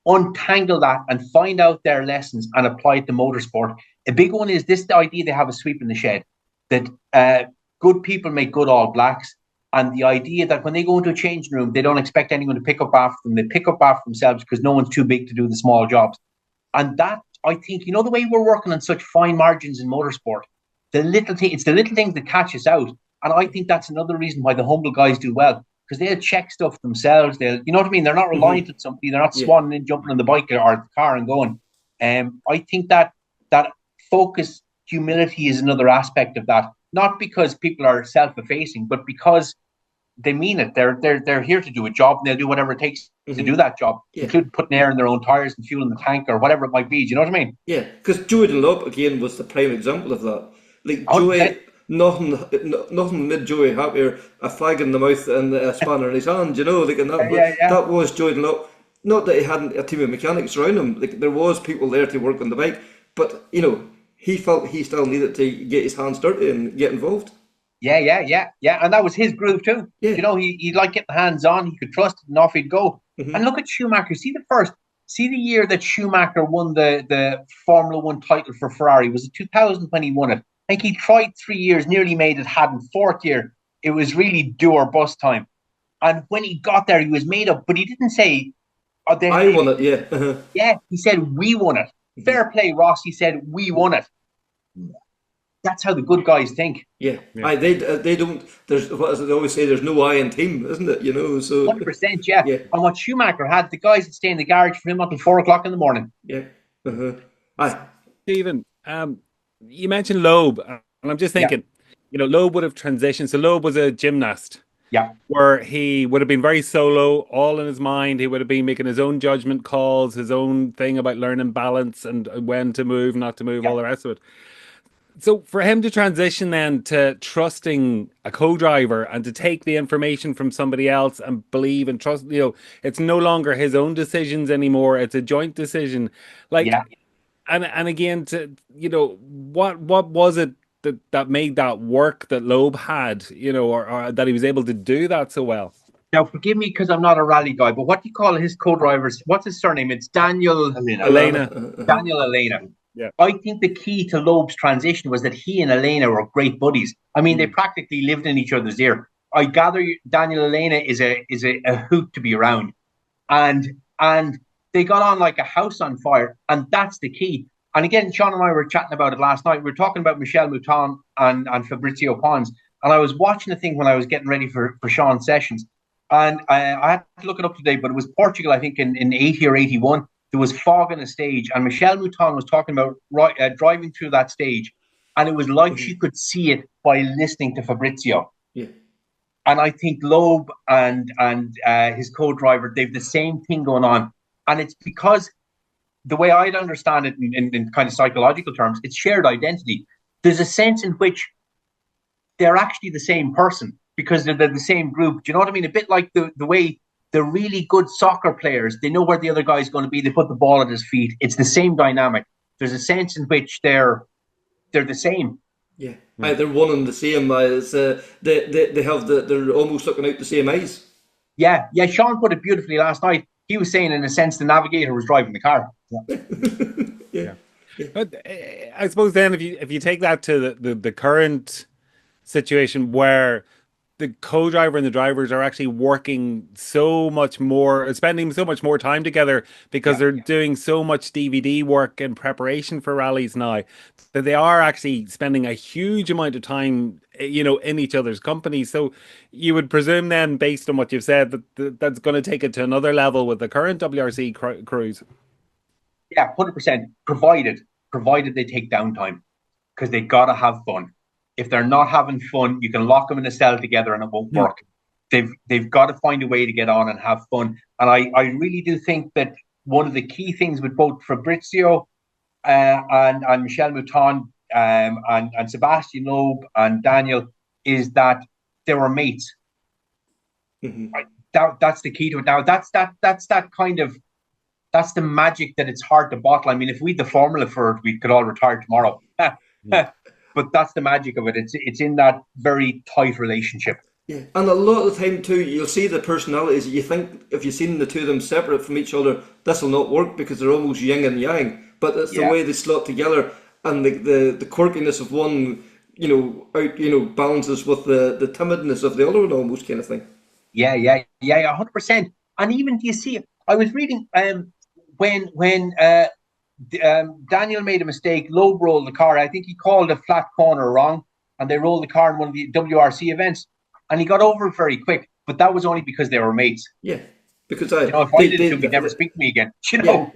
untangle that and find out their lessons and apply it to motorsport. A big one is the idea they have a sweep in the shed, that good people make good All Blacks, and the idea that when they go into a changing room, they don't expect anyone to pick up after them. They pick up after themselves because no one's too big to do the small jobs. And that, I think, the way we're working on such fine margins in motorsport, it's the little things that catch us out. And I think that's another reason why the humble guys do well. Because they'll check stuff themselves. They'll, you know what I mean? They're not reliant on somebody. They're not swanning in, jumping on the bike or the car and going. I think that focus, humility is another aspect of that. Not because people are self-effacing, but because they mean it. They're here to do a job, and they'll do whatever it takes to do that job, including putting air in their own tires and fuel in the tank or whatever it might be. Do you know what I mean? Yeah, because Joey Dunlop again was the prime example of that. Joey. Nothing made Joey happier, a flag in the mouth and a spanner in his hand, and that was Joey Dunlop. Not that he hadn't a team of mechanics around him, there was people there to work on the bike, but he felt he still needed to get his hands dirty and get involved. Yeah, and that was his groove too. Yeah. He'd like getting hands on, he could trust it, and off he'd go. Mm-hmm. And look at Schumacher, see the year that Schumacher won the Formula 1 title for Ferrari, was it 2000 when he won it? I think he tried 3 years, nearly made it, hadn't. Fourth year, It was really do or bust time. And when he got there, he was made up, but he didn't say, I won it, yeah. Yeah, he said, we won it. Fair play, Ross. He said, we won it. That's how the good guys think. Yeah. They don't, there's, what is it they always say, there's no I in team, isn't it? You know, so. 100%, yeah. Yeah. And what Schumacher had, the guys that stay in the garage for him until 4 o'clock in the morning. Yeah. Aye. Stephen, you mentioned Loeb, and I'm just thinking, Loeb would have transitioned. So Loeb was a gymnast. Yeah. Where he would have been very solo, all in his mind. He would have been making his own judgment calls, his own thing about learning balance and when to move, not to move, all the rest of it. So for him to transition then to trusting a co-driver and to take the information from somebody else and believe and trust, it's no longer his own decisions anymore. It's a joint decision. And again, what was it that made that work that Loeb had, or that he was able to do that so well? Now, forgive me because I'm not a rally guy, but what do you call his co-drivers? What's his surname? It's Daniel Elena. Daniel Elena. Yeah. I think the key to Loeb's transition was that he and Elena were great buddies. I mean, they practically lived in each other's ear. I gather Daniel Elena is a hoot to be around, and they got on like a house on fire, and that's the key. And again, Sean and I were chatting about it last night. We were talking about Michel Mouton and Fabrizio Pons, and I was watching the thing when I was getting ready for Sean's sessions, and I had to look it up today, but it was Portugal, I think, in 80 or 81. There was fog on the stage, and Michel Mouton was talking about driving through that stage, and it was like she could see it by listening to Fabrizio. Yeah. And I think Loeb and his co-driver, they've the same thing going on, and it's because the way I'd understand it in kind of psychological terms, it's shared identity. There's a sense in which they're actually the same person because they're the same group. Do you know what I mean? A bit like the way the really good soccer players, they know where the other guy's going to be. They put the ball at his feet. It's the same dynamic. There's a sense in which they're the same. Yeah, they're one and the same. They have they're almost looking out the same eyes. Yeah. Sean put it beautifully last night. He was saying, in a sense, the navigator was driving the car. Yeah. But I suppose then, if you take that to the current situation where the co-driver and the drivers are actually working so much more, spending so much more time together because they're doing so much DVD work in preparation for rallies now, that they are actually spending a huge amount of time, in each other's company. So you would presume then, based on what you've said, that that's going to take it to another level with the current WRC crews. Yeah, 100%. Provided they take downtime, because they got to have fun. If they're not having fun, you can lock them in a cell together and it won't work. They've got to find a way to get on and have fun. And I really do think that one of the key things with both Fabrizio and Michel Mouton and Sebastian Loeb and Daniel is that they were mates. Mm-hmm. That's the key to it. Now that's that kind of, that's the magic that it's hard to bottle. I mean, if we had the formula for it, we could all retire tomorrow. But that's the magic of it. It's in that very tight relationship. Yeah, and a lot of the time too, you'll see the personalities. You think if you've seen the two of them separate from each other, this will not work because they're almost yin and yang. But it's the way they slot together, and the quirkiness of one, balances with the timidness of the other one, almost, kind of thing. Yeah, 100%. And even, do you see? I was reading when Daniel made a mistake. Loeb rolled the car. I think he called a flat corner wrong, and they rolled the car in one of the WRC events, and he got over it very quick. But that was only because they were mates. Yeah, because if I didn't, he'd never speak to me again. Yeah.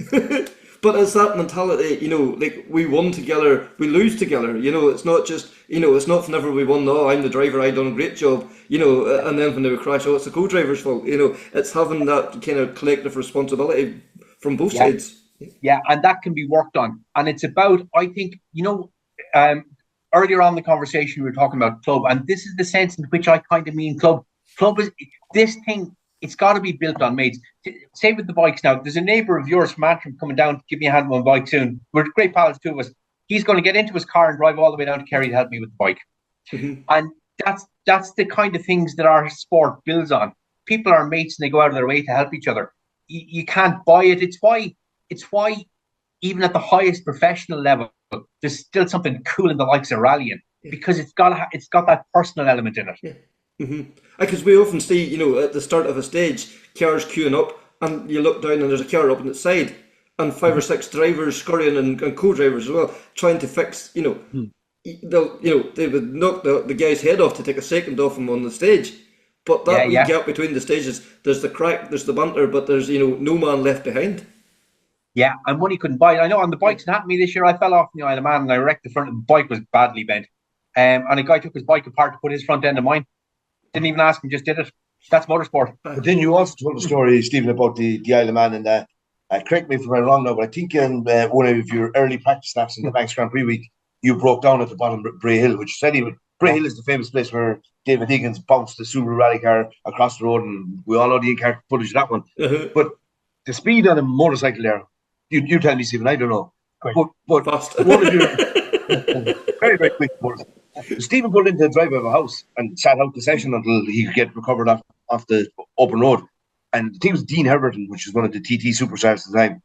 But it's that mentality, like we won together, we lose together. It's not just, it's not whenever we won. No, I'm the driver, I done a great job. And then when they crash, it's the co-driver's fault. It's having that kind of collective responsibility from both sides. Yeah, and that can be worked on. And it's about, I think, earlier on in the conversation we were talking about club, and this is the sense in which I kind of mean club. Club is this thing, it's got to be built on mates. Say with the bikes now, there's a neighbour of yours from Antrim coming down to give me a hand on my bike soon. We're great pals, two of us. He's going to get into his car and drive all the way down to Kerry to help me with the bike. Mm-hmm. And that's the kind of things that our sport builds on. People are mates and they go out of their way to help each other. You can't buy it. It's why even at the highest professional level, there's still something cool in the likes of rallying, because it's got that personal element in it. Yeah. Because we often see, at the start of a stage, cars queuing up, and you look down and there's a car up on its side, and five or six drivers scurrying and co-drivers as well, trying to fix, they would knock the guy's head off to take a second off him on the stage. But Yeah, that wee yeah. gap between the stages, there's the crack, there's the banter, but there's, no man left behind. Yeah, and money couldn't buy it. I know on the bikes, it happened to me this year. I fell off in the Isle of Man and I wrecked the front of the bike, was badly bent. And a guy took his bike apart to put his front end of mine. Didn't even ask him, just did it. That's motorsport. But then you also told a story, Stephen, about the Isle of Man, and correct me if I'm wrong now, but I think in one of your early practice laps in the Banks Grand Prix week, you broke down at the bottom of Bray Hill, which said Bray Hill is the famous place where David Higgins bounced the Subaru rally car across the road, and we all know the in-car footage of that one. But the speed on a motorcycle there, you tell me, Stephen, I don't know. Quick. But Fast. one of your very, very quick motorcycle. Stephen pulled into the driveway of a house and sat out the session until he could get recovered off the open road. And I think it was Dean Herberton, which is one of the TT superstars at the time,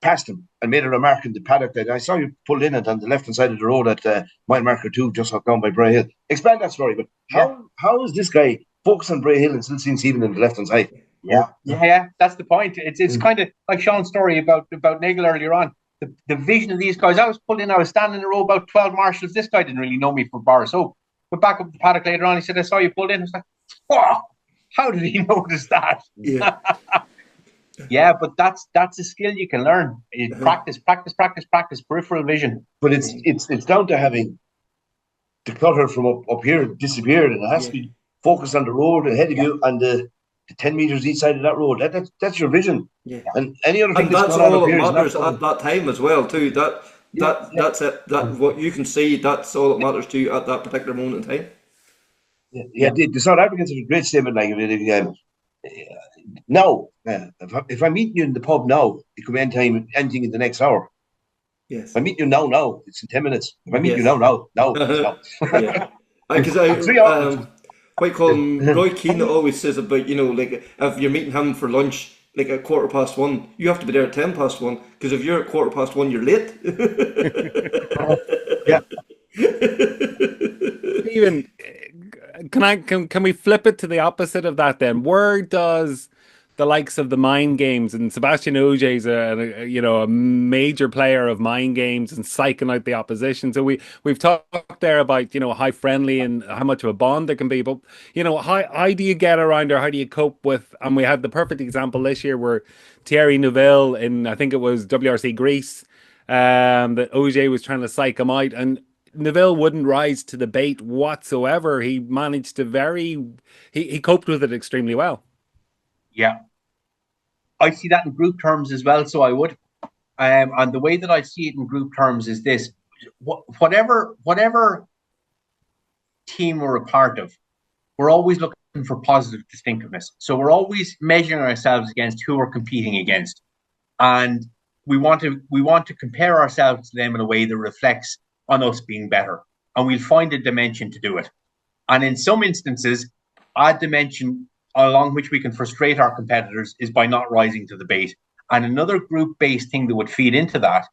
passed him and made a remark in the paddock that I saw you pulled in it on the left-hand side of the road at mile marker 2, just down by Bray Hill. Explain that story, but how is this guy focused on Bray Hill and still seeing Stephen on the left-hand side? Yeah, that's the point. It's kind of like Sean's story about Nagel earlier on. The vision of these guys. I was pulled in, I was standing in a row about 12 marshals. This guy didn't really know me for bar soap. But back up the paddock later on, he said, I saw you pulled in. I was like, whoa, how did he notice that? Yeah. Yeah, but that's a skill you can learn. Practice, peripheral vision. But it's down to having the clutter from up here disappeared, and it has to be focused on the road ahead of you and the 10 meters each side of that road. That's your vision. Yeah. And any other thing And that's going on all up that here is matters not at that time as well, too. That's it. That what you can see, that's all that matters to you at that particular moment in time. The South Africans have a great statement like now, if I'm meeting you in the pub now, it could be anything in the next hour. Yes. If I meet you now, it's in 10 minutes. If I meet you Yes. now. Yeah. Because 3 hours. Quite call him Roy Keane always says about, like if you're meeting him for lunch, like at 1:15, you have to be there at 1:10, because if you're at 1:15, you're late. Yeah. Stephen, can we flip it to the opposite of that then? Where does the likes of the mind games, and Sebastian Ogier is a major player of mind games and psyching out the opposition. So we've talked there about how friendly and how much of a bond there can be, but how do you get around, or how do you cope with? And we had the perfect example this year where Thierry Neuville in, I think it was WRC Greece, that Ogier was trying to psych him out, and Neville wouldn't rise to the bait whatsoever. He managed to he coped with it extremely well. Yeah. I see that in group terms as well, so I would. And the way that I see it in group terms is this. Whatever team we're a part of, we're always looking for positive distinctiveness. So we're always measuring ourselves against who we're competing against. And we want to compare ourselves to them in a way that reflects on us being better. And we'll find a dimension to do it. And in some instances, our dimension along which we can frustrate our competitors is by not rising to the bait. And another group-based thing that would feed into that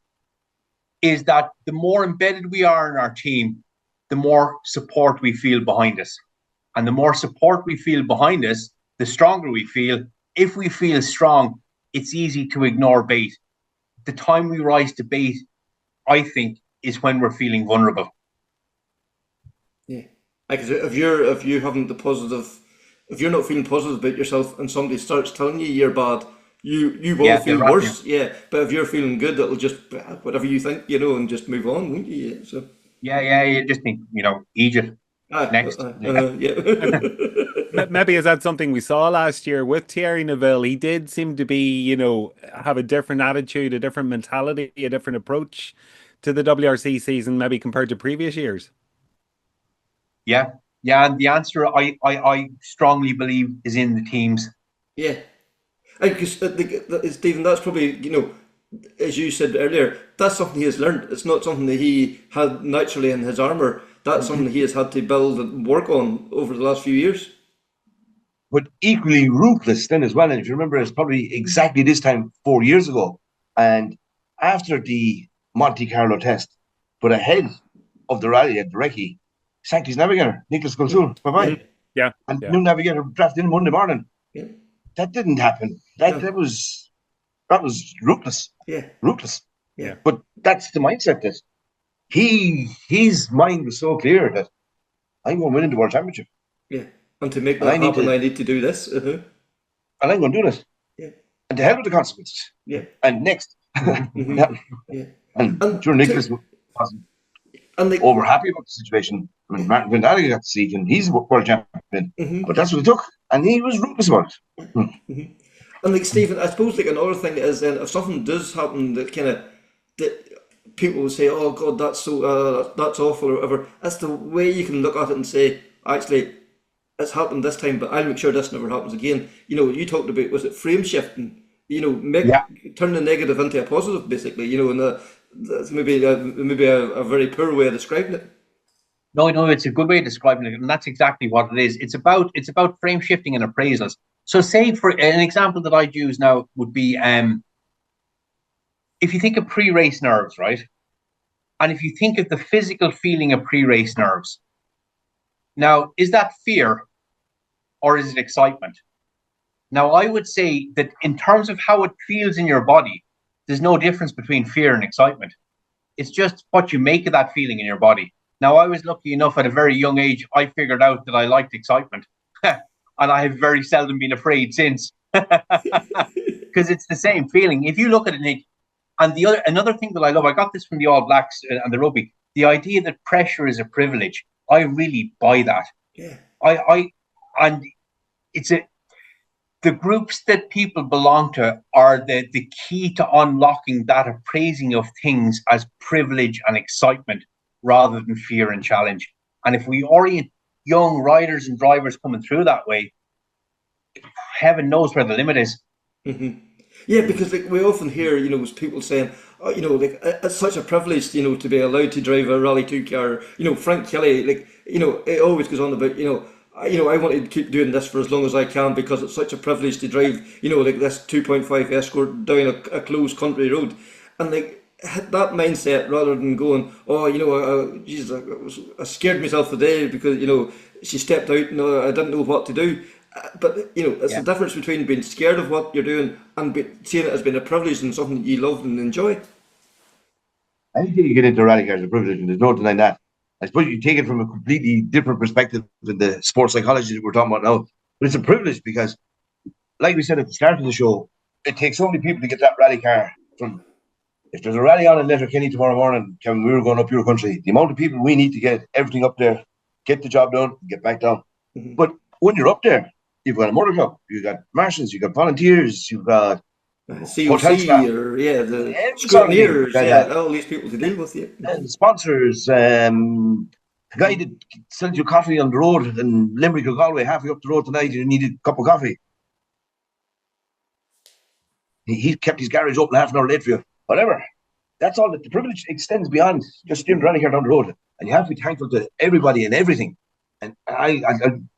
is that the more embedded we are in our team, the more support we feel behind us. And the more support we feel behind us, the stronger we feel. If we feel strong, it's easy to ignore bait. The time we rise to bait, I think, is when we're feeling vulnerable. Yeah. Because if you haven't the positive, if you're not feeling positive about yourself and somebody starts telling you you're bad, you will feel worse. Yeah. But if you're feeling good, it'll just whatever you think, and just move on, won't you? Yeah. So. Yeah. You just think, Egypt next. Yeah. Maybe is that something we saw last year with Thierry Neuville? He did seem to be, have a different attitude, a different mentality, a different approach to the WRC season, maybe compared to previous years. Yeah, and the answer I strongly believe is in the teams. Yeah, because Stephen, that's probably as you said earlier, that's something he has learned. It's not something that he had naturally in his armour. That's something he has had to build and work on over the last few years. But equally ruthless then as well. And if you remember, it's probably exactly this time 4 years ago, and after the Monte Carlo test, but ahead of the rally at the recce, sank his navigator, Nicholas Kulsul. Bye-bye. Yeah. and Yeah. new navigator drafted in Monday morning. Yeah. That didn't happen. That was ruthless. Yeah. Ruthless. Yeah. But that's the mindset that his mind was so clear that I'm going to win the world championship. Yeah. And to make And that happen, I need to do this. and I'm going to do this. Yeah. And to hell with the consequences. Yeah. And next. Yeah. And sure, Nicholas wasn't over happy about the situation. I mean, Martin Van got to see him. He's a world champion. But that's what it took. And he was ruthless about it. And like Stephen, I suppose like another thing is then if something does happen that kind of that people will say, "Oh God, that's so that's awful" or whatever. That's the way you can look at it and say, actually, it's happened this time, but I'll make sure this never happens again. You know, you talked about, was it frame shifting? You know, turn the negative into a positive, basically. You know, and that's maybe a very poor way of describing it. No, it's a good way of describing it, and that's exactly what it is. It's about frame shifting and appraisals. So, say for an example that I'd use now would be, if you think of pre-race nerves, right, and if you think of the physical feeling of pre-race nerves, now is that fear or is it excitement? Now, I would say that in terms of how it feels in your body, there's no difference between fear and excitement. It's just what you make of that feeling in your body. Now, I was lucky enough at a very young age, I figured out that I liked excitement. And I have very seldom been afraid since. Because it's the same feeling. If you look at it, Nick, and another thing that I love, I got this from the All Blacks and the rugby, the idea that pressure is a privilege. I really buy that. Yeah. And it's the groups that people belong to are the key to unlocking that appraising of things as privilege and excitement rather than fear and challenge. And if we orient young riders and drivers coming through that way, heaven knows where the limit is. Mm-hmm. Yeah, because like we often hear, you know, people saying, "Oh, you know, like it's such a privilege, you know, to be allowed to drive a Rally 2 car." You know, Frank Kelly, like, you know, it always goes on about, I want to keep doing this for as long as I can because it's such a privilege to drive, you know, like this 2.5 Escort down a closed country road, and like that mindset rather than going, "Oh, you know, Jesus, I scared myself today because you know she stepped out and I didn't know what to do." But you know, it's the difference between being scared of what you're doing and seeing it as being a privilege and something you love and enjoy. Anything you get into rally cars is a privilege, and there's no denying that. I suppose you take it from a completely different perspective than the sports psychology that we're talking about now. But it's a privilege because, like we said at the start of the show, it takes so many people to get that rally car from. If there's a rally on in Letterkenny tomorrow morning, Kevin, we were going up your country, the amount of people we need to get everything up there, get the job done, get back down. Mm-hmm. But when you're up there, you've got a motor club, you've got marshals, you've got volunteers, you've got COC or the scrutineers, all these people to deal with you. And sponsors, the guy that sells you coffee on the road in Limerick or Galway, halfway up the road tonight, you need a cup of coffee. He kept his garage open half an hour late for you. Whatever. That's all. That the privilege extends beyond just steering running here down the road. And you have to be thankful to everybody and everything. And I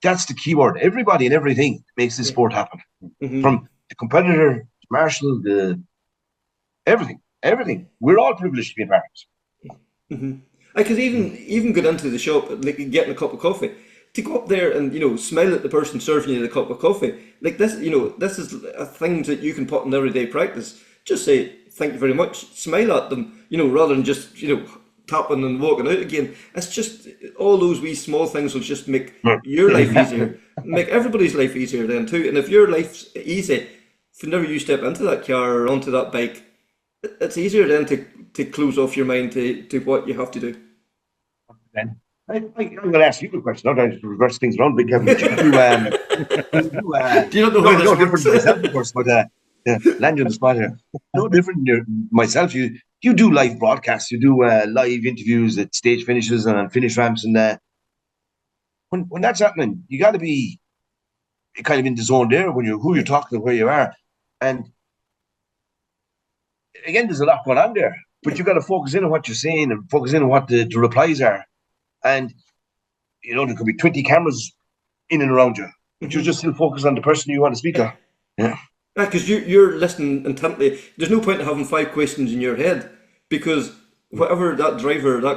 that's the key word. Everybody and everything makes this sport happen. Mm-hmm. From the competitor, to marshal, everything. We're all privileged to be a part of it. Mm-hmm. I could even get into the shop, like getting a cup of coffee, to go up there and smile at the person serving you the cup of coffee. Like this, this is a thing that you can put in everyday practice. Just say thank you very much, smile at them, rather than just tapping and walking out again. It's just all those wee small things will just make your life easier, make everybody's life easier then too. And if your life's easy, whenever you step into that car or onto that bike, it's easier then to close off your mind to what you have to do. Then I'm going to ask you a question. I'm trying to reverse things around, but Kevin, do you not know how this works? Of course, but land you on the spot here. No different than myself. You do live broadcasts. You do live interviews at stage finishes and on finish ramps, and when that's happening, you got to be kind of in the zone there when who you're talking to, where you are, and again, there's a lot going on there. But you got to focus in on what you're saying and focus in on what the replies are, and there could be 20 cameras in and around you, but you just still focus on the person you want to speak to. Yeah. Because you're listening intently. There's no point in having 5 questions in your head, because whatever that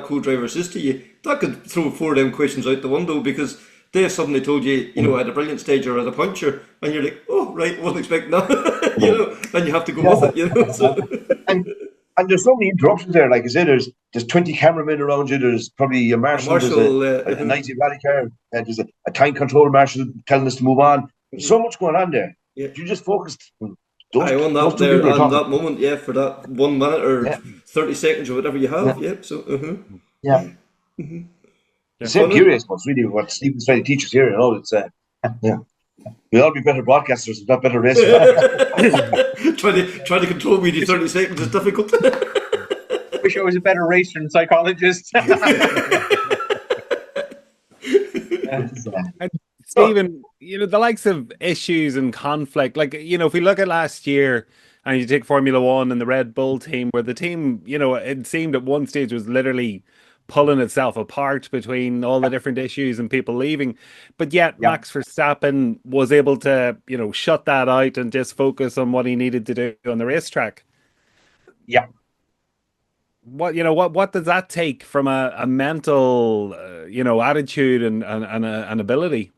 co-driver says to you, that could throw 4 of them questions out the window, because they suddenly told you, you know, at a brilliant stage or at a puncher, and you're like, oh, right, wasn't expecting that, you know, and you have to go with it, you know. So. And there's so many interruptions there. Like I said, there's 20 cameramen around you. There's probably a marshal. There's a 90 rally car. There's a time control marshal telling us to move on. There's so much going on there. Yeah. You just focused. I on that there on that moment, yeah, for that 1 minute or 30 seconds or whatever you have, yeah. So, yeah. The same curious, but really what Stephen's trying to teach us here, you know, it's yeah. We'll all be better broadcasters, not better racers. trying to control me to 30 seconds is difficult. Wish I was a better racer and psychologist. And Stephen, you know, the likes of issues and conflict, like, you know, if we look at last year and you take Formula One and the Red Bull team, where the team, you know, it seemed at one stage was literally pulling itself apart between all the different issues and people leaving, but yet Max Verstappen was able to, you know, shut that out and just focus on what he needed to do on the racetrack. Yeah. What does that take from a mental, you know, attitude and an ability?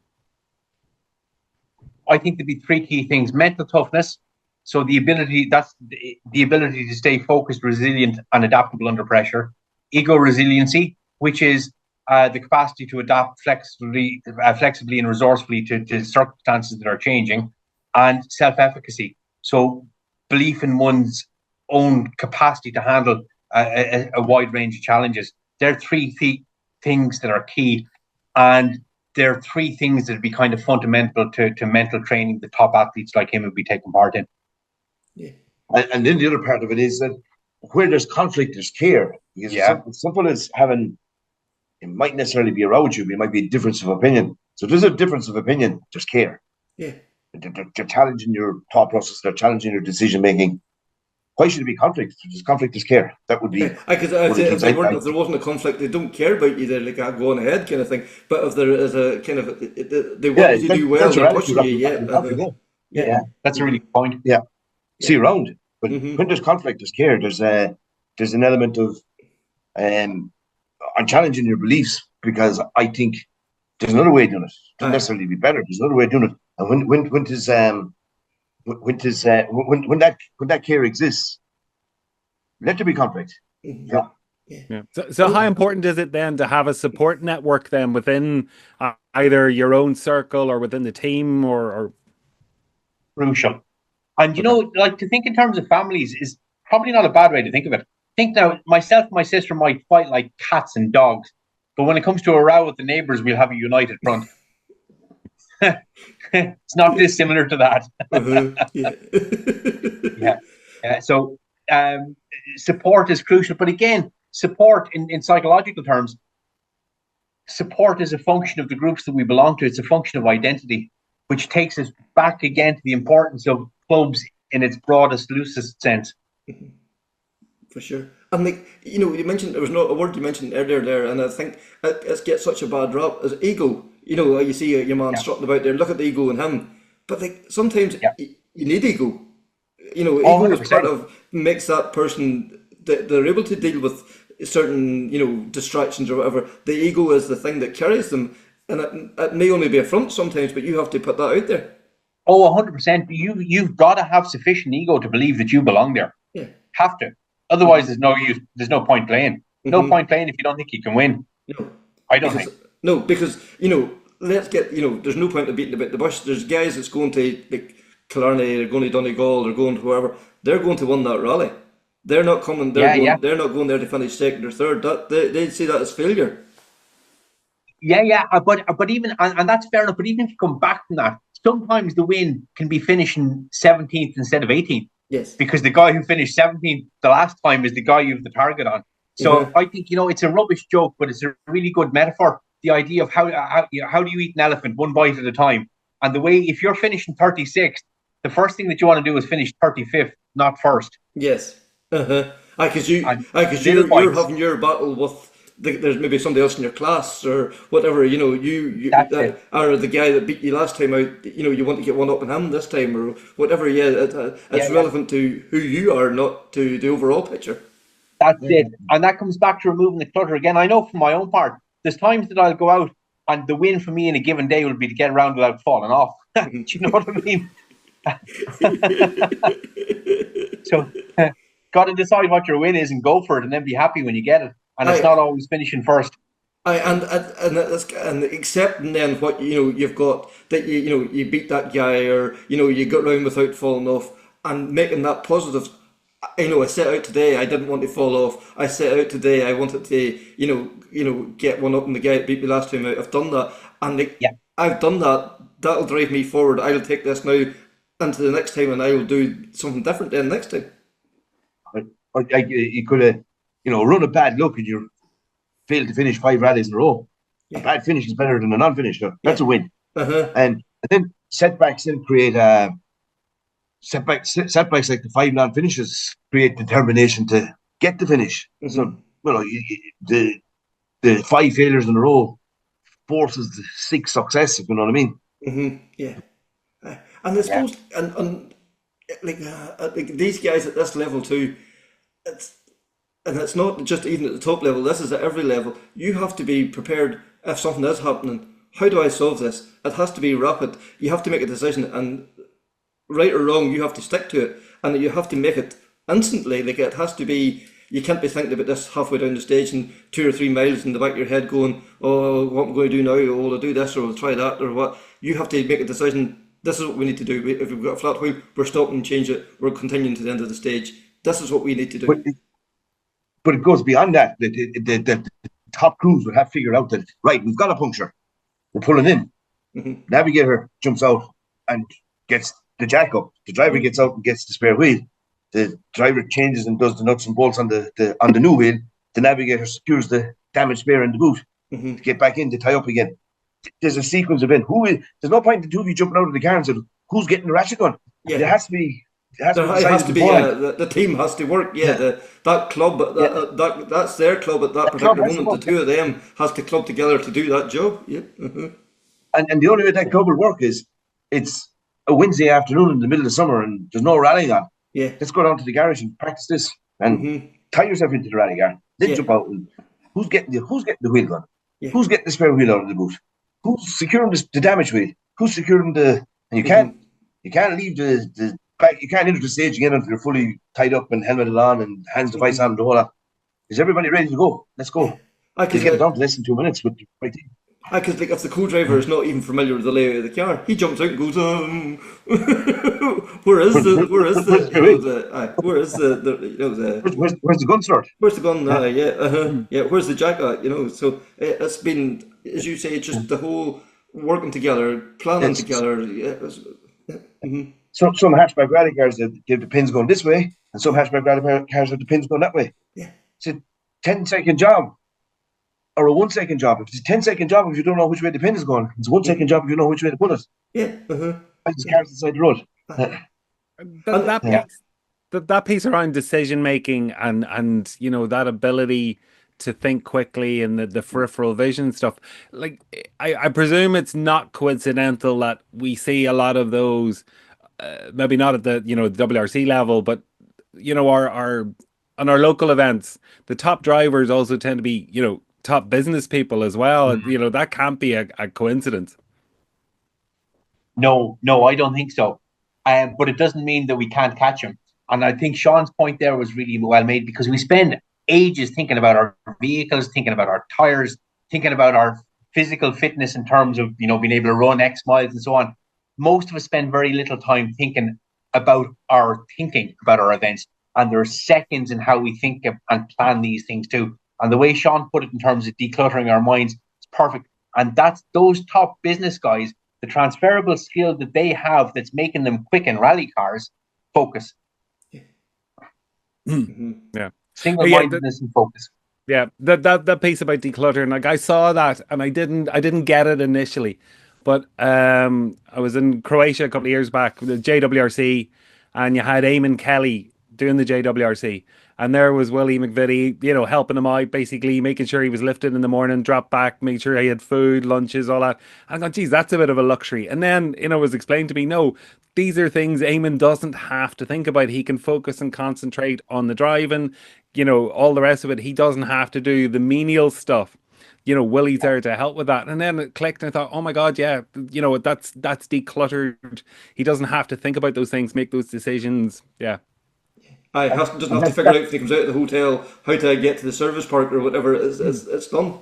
I think there'd be three key things: mental toughness, so the ability to stay focused, resilient, and adaptable under pressure. Ego resiliency, which is the capacity to adapt flexibly and resourcefully to circumstances that are changing, and self-efficacy, so belief in one's own capacity to handle a wide range of challenges. They're three things that are key, and they're three things that would be kind of fundamental to mental training the top athletes like him would be taking part in. Yeah. And then the other part of it is that where there's conflict, there's care. Because simple as having, it might necessarily be around you, but it might be a difference of opinion. So if there's a difference of opinion, there's care. Yeah. They're challenging your thought process, they're challenging your decision making. Why should there be conflict? If there's conflict, there's care. That would be. Because if there wasn't a conflict, they don't care about you. They're like, go on ahead, kind of thing. But if there is a kind of, they want you to do well, they're pushing you. Yeah. That's a really good point. Yeah. See around. But when there's conflict, there's care. There's an element of I'm challenging your beliefs because I think there's another way of doing it. It doesn't necessarily be better. There's another way of doing it. And when that care exists, let there be conflict. Yeah. So how important is it then to have a support network then within either your own circle or within the team or? Crucial. And you know, like, to think in terms of families is probably not a bad way to think of it. Think now, myself and my sister might fight like cats and dogs, but when it comes to a row with the neighbours, we'll have a united front. It's not dissimilar to that. So support is crucial, but again, support in psychological terms, support is a function of the groups that we belong to. It's a function of identity, which takes us back again to the importance of clubs in its broadest, loosest sense. For sure. And like, you know, you mentioned, there was a word you mentioned earlier there, and I think it gets such a bad rap as ego. You know, you see your man strutting about there, look at the ego in him. But like, sometimes you need ego. You know, ego is part of, makes that person, they're able to deal with certain, you know, distractions or whatever. The ego is the thing that carries them. And it may only be a front sometimes, but you have to put that out there. Oh, 100%. You've got to have sufficient ego to believe that you belong there. Yeah. Have to. Otherwise, there's no use. There's no point playing. No point playing if you don't think you can win. No. I don't think. No, because, you know, there's no point in beating about the bush. There's guys that's going to, like, Killarney, they're going to Donegal, they're going to wherever. They're going to win that rally. They're not coming, they're not going there to finish second or third. They see that as failure. But even, and that's fair enough, but even if you come back from that, sometimes the win can be finishing 17th instead of 18th. Yes. Because the guy who finished 17th the last time is the guy you have the target on. So I think, you know, it's a rubbish joke, but it's a really good metaphor. The idea of how do you eat an elephant one bite at a time? And the way, if you're finishing 36th, the first thing that you want to do is finish 35th, not first. Yes. Because you're having your battle with, there's maybe somebody else in your class or whatever, you know, or the guy that beat you last time out, you know, you want to get one up on him this time or whatever. It's relevant to who you are, not to the overall picture. That's it. And that comes back to removing the clutter again. I know from my own part, there's times that I'll go out And the win for me in a given day would be to get around without falling off. Do you know what I mean? So, got to decide what your win is and go for it, and then be happy when you get it. And it's not always finishing first. And accepting then what you've got, that you beat that guy, or you got round without falling off, and making that positive. I set out today. I didn't want to fall off. I set out today. I wanted to get one up on the guy that beat me last time out. I've done that, and I've done that. That'll drive me forward. I'll take this now into the next time, and I will do something different then next time. You could have, run a bad luck and you failed to finish 5 rallies in a row. A bad finish is better than a non-finish. That's a win. And then setbacks then create setbacks like the 5 non-finishes create determination to get the finish. So, the 5 failures in a row forces the 6 success, if you know what I mean. Yeah. And I suppose, and like these guys at this level too, it's not just even at the top level, this is at every level. You have to be prepared if something is happening. How do I solve this? It has to be rapid. You have to make a decision, and right or wrong, you have to stick to it, and you have to make it instantly. Like, it has to be, you can't be thinking about this halfway down the stage and 2 or 3 miles in the back of your head going, oh, what am I going to do now? Oh, will I do this, or will I try that, or what? You have to make a decision. This is what we need to do. If we've got a flat wheel, we're stopping and change it. We're continuing to the end of the stage. This is what we need to do. But it goes beyond that. The top crews would have figured out that, right, we've got a puncture. We're pulling in. Navigator jumps out and gets the jack up. The driver gets out and gets the spare wheel. The driver changes and does the nuts and bolts on the new wheel. The navigator secures the damaged spare in the boot to get back in to tie up again. There's a sequence of events. There's no point in the two of you jumping out of the car and saying, who's getting the ratchet gun? Yeah. There has to be. The team has to work. That club, that's their club at that particular moment. The two of them has to club together to do that job. Yeah. And the only way that club will work is it's a Wednesday afternoon in the middle of summer and there's no rallying on. Yeah. Let's go down to the garage and practice this and tie yourself into the rally car. Then jump out and who's getting the wheel gun? Yeah. Who's getting the spare wheel out of the boot? Who's securing the damage wheel? Who's securing and you can't leave the back, you can't enter the stage again until you're fully tied up and helmeted on and hands device on and the whole lot. Is everybody ready to go? Let's go. I can get it down to less than 2 minutes with the right team. Because if the co-driver is not even familiar with the layout of the car, he jumps out and goes, where's the gun slot? Where's the gun? Where's the jack at? So it's been, as you say, it's just the whole working together, planning together. Some hatchback rally cars that give the pins going this way, and some hatchback rally cars have the pins going that way. Yeah, it's a 10-second job. Or a 1-second job. If it's a 10-second job, if you don't know which way the pin is going, it's a 1-second job if you know which way to put it. Yeah. It's cars inside the road. That piece around decision making and that ability to think quickly and the peripheral vision stuff. Like, I presume it's not coincidental that we see a lot of those. Maybe not at the the WRC level, but our on our local events, the top drivers also tend to be top business people as well. And that can't be a coincidence. No, I don't think so. But it doesn't mean that we can't catch them. And I think Sean's point there was really well made, because we spend ages thinking about our vehicles, thinking about our tires, thinking about our physical fitness in terms of being able to run X miles and so on. Most of us spend very little time thinking about our events, and there are seconds in how we think and plan these things too. And the way Sean put it in terms of decluttering our minds, it's perfect. And that's those top business guys, the transferable skill that they have that's making them quick in rally cars, focus. Yeah. Single-mindedness and focus. Yeah, that piece about decluttering, like, I saw that and I didn't get it initially. But I was in Croatia a couple of years back with the JWRC, and you had Eamon Kelly doing the JWRC. And there was Willie McVitie, helping him out, basically making sure he was lifted in the morning, dropped back, make sure he had food, lunches, all that. And I thought, geez, that's a bit of a luxury. And then, it was explained to me, no, these are things Eamon doesn't have to think about. He can focus and concentrate on the driving, all the rest of it. He doesn't have to do the menial stuff Willie's there to help with that. And then it clicked, and I thought, oh my God, yeah, that's decluttered. He doesn't have to think about those things, make those decisions. Yeah. Doesn't have to figure out if he comes out of the hotel how to get to the service park or whatever. It's done.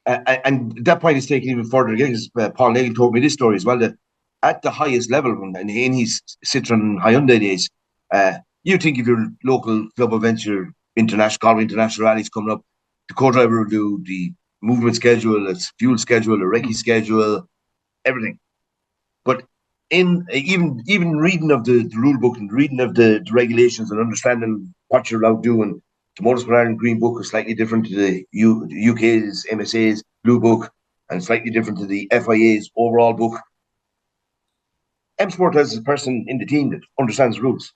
And that point is taken even further again, because Paul Nagle told me this story as well, that at the highest level, in his Citroen Hyundai days, you think of your local club events, your international rallies coming up, the co-driver will do the movement schedule, its fuel schedule, the recce schedule, everything. But in even reading of the rule book and reading of the regulations and understanding what you're allowed to do, and the Motorsport Ireland Green Book is slightly different to the UK's MSA's Blue Book, and slightly different to the FIA's overall book. M-Sport has a person in the team that understands the rules.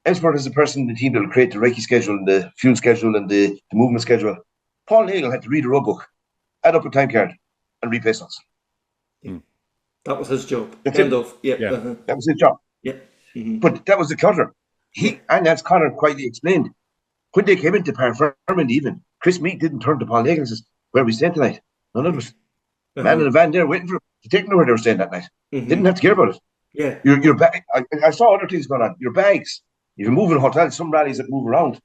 M-Sport has a person in the team that will create the recce schedule and the fuel schedule and the movement schedule. Paul Nagle had to read a rule book, add up a time card, and replace us. That was his job. That's End it. of. Yeah. Yeah. That was his job. Yeah. But that was the clutter. And as Conor quietly explained, when they came into Parfirmond even, Chris Meade didn't turn to Paul Nagle and says, "Where are we staying tonight?" None of us. Man in the van there waiting for him to take them where they were staying that night. Didn't have to care about it. Yeah. Your bag. I saw other things going on. Your bags. You can move in hotels. Some rallies that move around.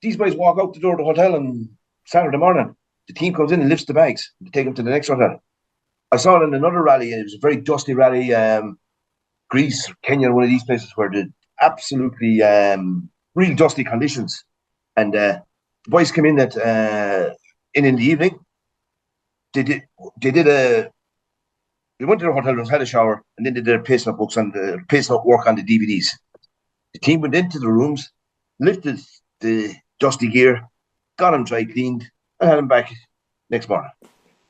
These boys walk out the door of the hotel on Saturday morning. The team comes in and lifts the bags to take them to the next hotel. I saw it in another rally, and it was a very dusty rally, Greece, Kenya, one of these places where the absolutely real dusty conditions. And the boys came in in the evening. They went to their hotel rooms, had a shower, and then did their pacing up books and the pacing up work on the DVDs. The team went into the rooms, lifted the dusty gear, got them dry cleaned, and had them back next morning.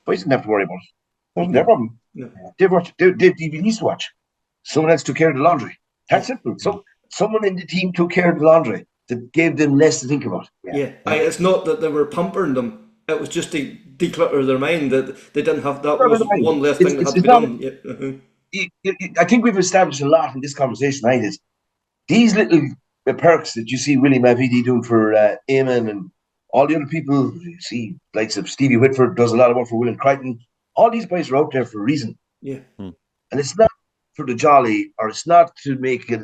Boys didn't have to worry about it. It wasn't their problem. No. They have DVDs to watch. Someone else took care of the laundry. That's simple. So someone in the team took care of the laundry that gave them less to think about. Yeah. It's not that they were pampering them. It was just to declutter their mind that they didn't have that was one less thing that had to be done. I think we've established a lot in this conversation tonight is these little perks that you see Willie Mavidi doing for Eamon and all the other people. You see, likes of Stevie Whitford does a lot of work for William Crichton. All these boys are out there for a reason. Yeah. And it's not for the jolly, or it's not to make it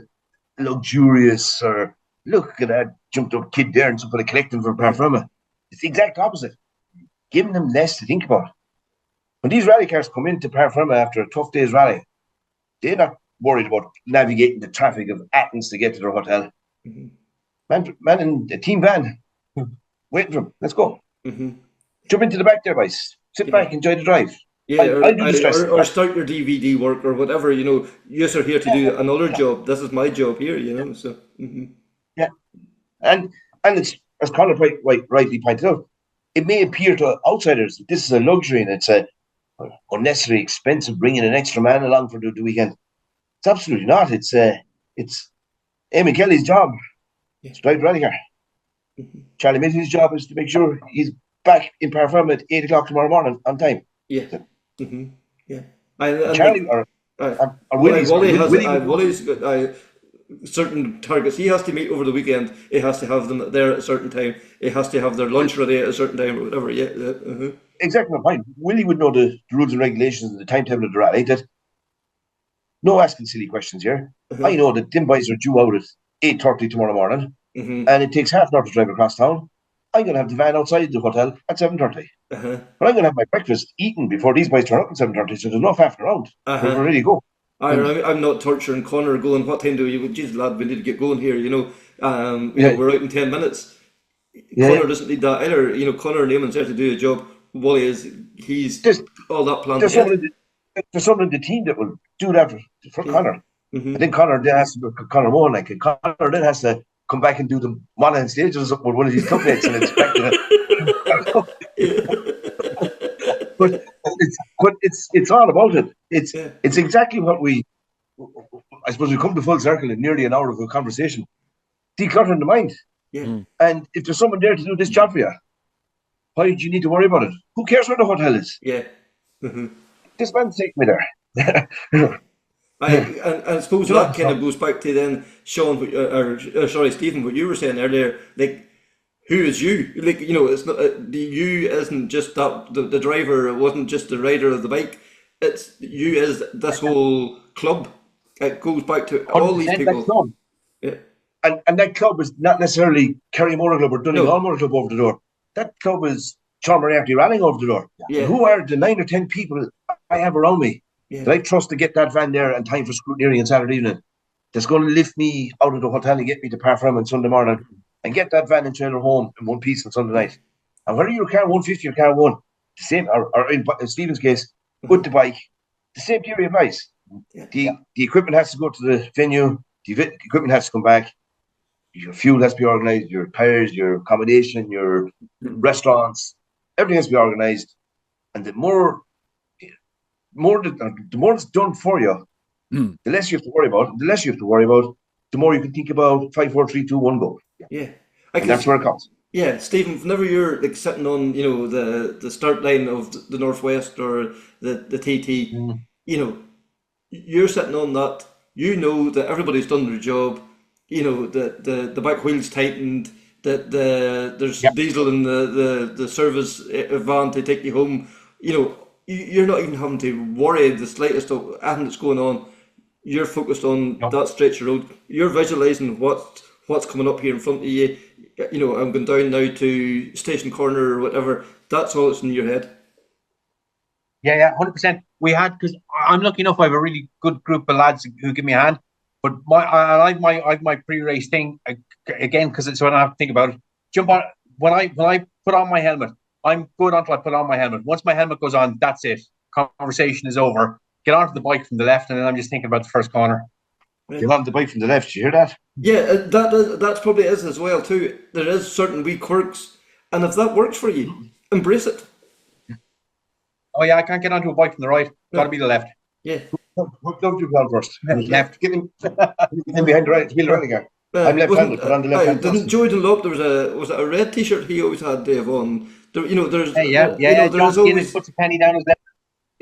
luxurious, or look at that jumped up kid there and somebody collecting for Parfirma. It's the exact opposite. Giving them less to think about. When these rally cars come into Parfirma after a tough day's rally, they're not worried about navigating the traffic of Athens to get to their hotel. Man in the team van, waiting for them. Let's go. Jump into the back there, boys. Sit back, enjoy the drive. Yeah, I'll do the stress. or start your DVD work or whatever. You're here to do another job. This is my job here. So. Yeah, and it's, as Conor rightly pointed out, it may appear to outsiders that this is a luxury and it's a unnecessary expensive bringing an extra man along for the weekend. It's absolutely not. It's Eamon Kelly's job. It's drive the rally car. Charlie Mitty's job is to make sure he's back in Parfirma at 8 o'clock tomorrow morning on time. Yeah. Yeah. Charlie or Willie's Willie's got certain targets he has to meet over the weekend. He has to have them there at a certain time. He has to have their lunch ready at a certain time or whatever. Yeah. Exactly my point. Willie would know the rules and regulations and the timetable of the rally. That no asking silly questions here. I know that them boys are due out at 8:30 tomorrow morning, and it takes half an hour to drive across town. I'm going to have the van outside the hotel at 7:30. But I'm going to have my breakfast eaten before these boys turn up at 7:30, so there's enough after around. We're ready to go. I'm not torturing Conor going, what time do you go? Geez, lad, we need to get going here, we're out in 10 minutes. Conor doesn't need that either. Conor and Eamon's there to do a job. Wally he's all that planned. There's someone in the team that will do that for Conor. I think Conor then has to go Conor Moore, Conor then has to come back and do the Monaghan stages with one of his clubmates and expect it. But it's all about it. It's exactly what I suppose we come to full circle in nearly an hour of a conversation. Decluttering the mind. Yeah. And if there's someone there to do this job for you, why do you need to worry about it? Who cares where the hotel is? Yeah. This man's taking me there. I suppose that kind of goes back to then Sean, Stephen, what you were saying earlier. Like who is you? Like, it's not the you isn't just that the driver. It wasn't just the rider of the bike. It's you is this whole club. It goes back to all these 100% that people. club. Yeah. And that club is not necessarily Kerry Motor Club or Donegal No. Motor Club over the door. That club is Sean Moriarty Rallying over the door. Yeah. And who are the 9 or 10 people I have around me Yeah. that I trust to get that van there in time for scrutineering on Saturday evening? That's going to lift me out of the hotel and get me to Parfram on Sunday morning and get that van and trailer home in one piece on Sunday night. And whether you're car 150 or car 1, the same, or in Stephen's case, with the bike, the same theory applies. Yeah. The equipment has to go to the venue, the equipment has to come back, your fuel has to be organised, your tires, your accommodation, your restaurants, everything has to be organised. And the more it's done for you, the less you have to worry about. The less you have to worry about, the more you can think about 5, 4, 3, 2, 1 go. Yeah. And that's where it comes. Yeah, Stephen, whenever you're like sitting on, the start line of the Northwest or the TT, you're sitting on that, that everybody's done their job, that the back wheel's tightened, that there's diesel in the service van to take you home. You're not even having to worry the slightest of anything that's going on. You're focused on that stretch of road. You're visualising what's coming up here in front of you. I'm going down now to Station Corner or whatever. That's all that's in your head. Yeah, 100%. We had, because I'm lucky enough, I have a really good group of lads who give me a hand. But I have my pre-race thing again, because it's when I have to think about it. Jump on when I put on my helmet. I'm good until I put on my helmet. Once my helmet goes on, that's it. Conversation is over. Get onto the bike from the left, and then I'm just thinking about the first corner. Get on the bike from the left. Did you hear that? Yeah, that probably is as well too. There is certain wee quirks, and if that works for you, embrace it. Oh yeah, I can't get onto a bike from the right. Got to be the left. Yeah. What club do you go on first? Left. Get him behind the right wheel running car. I'm left-handed, but on the left hand. Didn't Joey Dunlop? Was it a red T-shirt he always had, Dave, on? There, there's Yeah. there's John always puts a penny down his left.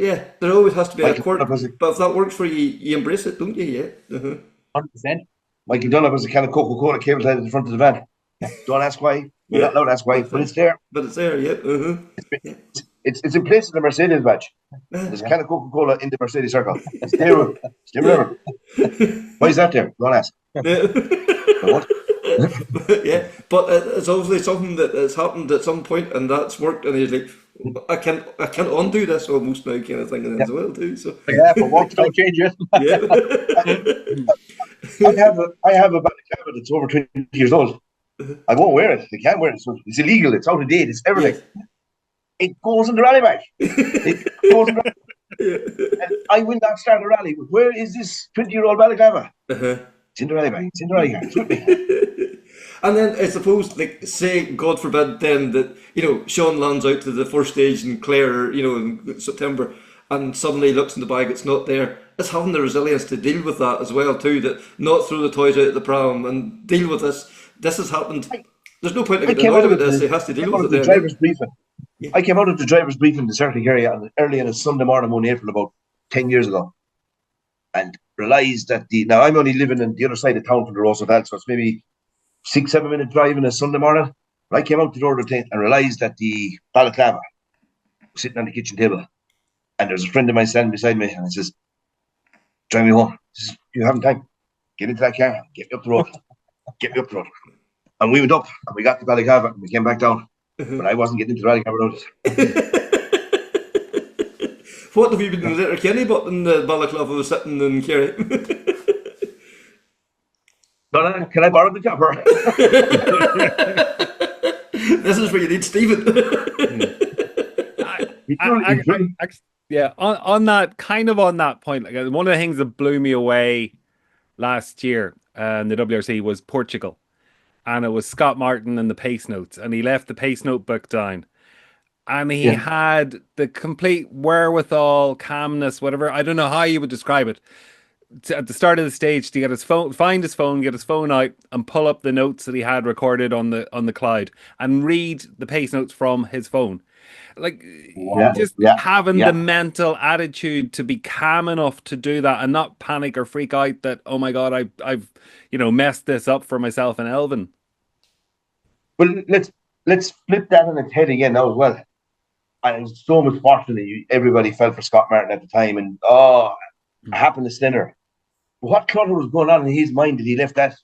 yeah, there always has to be a Michael quirk. Dunlop has a- But if that works for you, you embrace it, don't you? Yeah. 100%. Michael Dunlop has a can of Coca-Cola cable tied at the front of the van. Don't ask why. You're not allowed to ask why, but it's there. But it's there, yeah. It's in place in the Mercedes badge. There's a can of Coca-Cola in the Mercedes circle. It's there. It's there forever. Why is that there? Don't ask. What? Yeah, but it's obviously something that has happened at some point, and that's worked. And he's like, I can't undo this almost now, kind of thing, as well too. So Yeah, but what don't change it. yeah, I have a balaclava that's over 20 years old. I won't wear it. I can't wear it. So it's illegal. It's out of date. It's everything. It goes in the rally bag. And I will not start a rally. Where is this 20-year-old balaclava? It's in the rally bag. It's in the rally bag. It's with me. And then I suppose, like, say, God forbid, then that Sean lands out to the first stage in Clare, in September, and suddenly looks in the bag, it's not there. It's having the resilience to deal with that as well too. That not throw the toys out of the pram and deal with this. This has happened. There's no point in getting annoyed about this. He has to deal with it. Driver's briefing. Yeah. I came out of the driver's briefing to Certic area early on a Sunday morning in April about 10 years ago, and realised that now I'm only living on the other side of town from the Rose Hotel, so it's maybe 6-7 minute drive on a Sunday morning. But I came out the door of the thing and realised that the balaclava was sitting on the kitchen table, and there's a friend of mine standing beside me, and he says, "Drive me home." He says, "You haven't time. Get into that car. Get me up the road. Get me up the road." And we went up and we got the balaclava and we came back down. But I wasn't getting into the balaclava road. What have you been doing later, Kenny? But in the balaclava was sitting in Kerry. No, can I borrow the chopper? This is where you need Stephen. Yeah, on that point, like, one of the things that blew me away last year in the WRC was Portugal, and it was Scott Martin and the pace notes, and he left the pace notebook down, and he had the complete wherewithal, calmness, whatever, I don't know how you would describe it, at the start of the stage to get his phone, find his phone, get his phone out, and pull up the notes that he had recorded on the cloud, and read the pace notes from his phone. Like, having the mental attitude to be calm enough to do that and not panic or freak out that, oh my God, I've messed this up for myself and Elvin. But let's flip that on its head again now as well. And it was so much fortunately everybody fell for Scott Martin at the time, and it happened to Slinner. What clutter was going on in his mind that he left that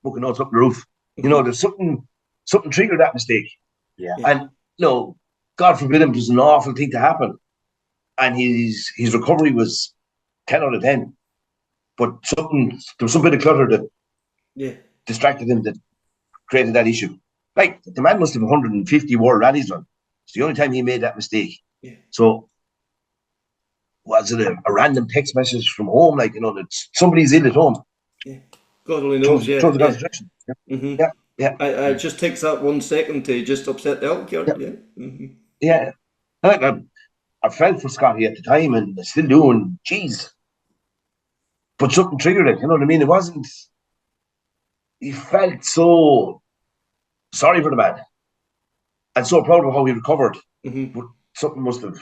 fucking notes up the roof? You know, there's something triggered that mistake. Yeah. And God forbid him, it was an awful thing to happen. And his recovery was 10 out of 10. But there was some bit of clutter that distracted him, that created that issue. Like, the man must have 150 World Rallies run. It's the only time he made that mistake. Yeah. So, was it a random text message from home? Like, that somebody's in at home. Yeah. God only knows, Throws the concentration. Yeah. Mm-hmm. Yeah. It just takes that 1 second to just upset the apple cart. Yeah. Mm-hmm. Yeah. I felt for Scotty at the time, and I still do, and geez. But something triggered it, you know what I mean? It wasn't... He felt so sorry for the man. And so proud of how he recovered. Mm-hmm. But something must have...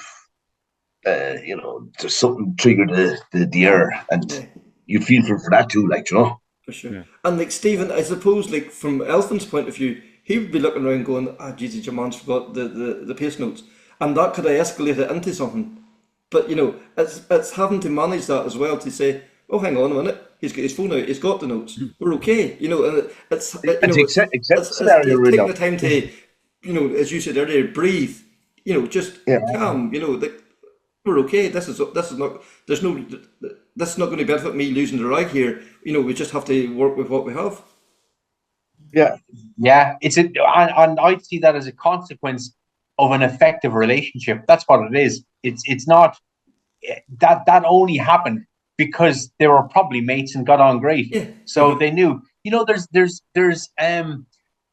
just something triggered the error. And you feel for that too, like, For sure. Yeah. And like Stephen, I suppose, like from Elfin's point of view, he would be looking around going, Jesus, your man's forgot the pace notes. And that could have escalated into something. But, it's having to manage that as well, to say, oh, hang on a minute, he's got his phone out, he's got the notes, we're okay. And it's taking the time to, as you said earlier, breathe, just calm, we're okay. This is not. This is not going to benefit me losing the rag here. We just have to work with what we have. Yeah. And I'd see that as a consequence of an effective relationship. That's what it is. It's not that only happened because they were probably mates and got on great. Yeah. So they knew.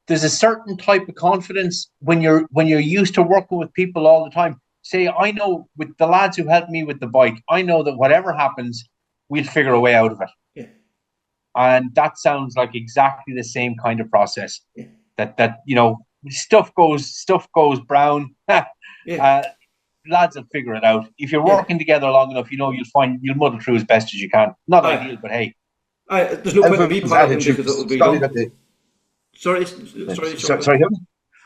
There's a certain type of confidence when you're used to working with people all the time. Say, I know with the lads who helped me with the bike, I know that whatever happens, we'll figure a way out of it. Yeah. And that sounds like exactly the same kind of process. Yeah. That stuff goes brown. Lads will figure it out. If you're working together long enough, you'll muddle through as best as you can. Not ideal, but hey. There's no point in me panicking because it'll be done. Sorry.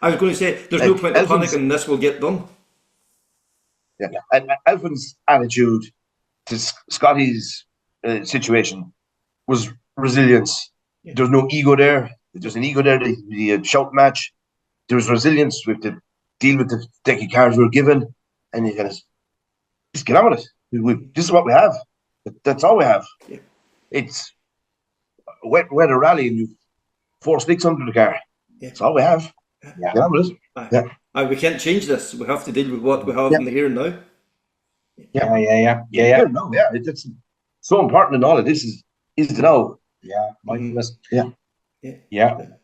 I was going to say, there's no point in panicking, this will get done. Yeah, and Elfin's attitude to Scotty's situation was resilience. Yeah. There's no ego there. There's an ego there. The shout match. There was resilience with the deal with the deck of cards we were given, and you just get on with it. This is what we have. That's all we have. Yeah. It's a wet rally, and you've 4 sticks under the car. Yeah. That's all we have. Yeah. Get on with it. We can't change this. We have to deal with what we have in the here and now. Yeah. It's so important in all of this is to know. Yeah, mindfulness. Yeah.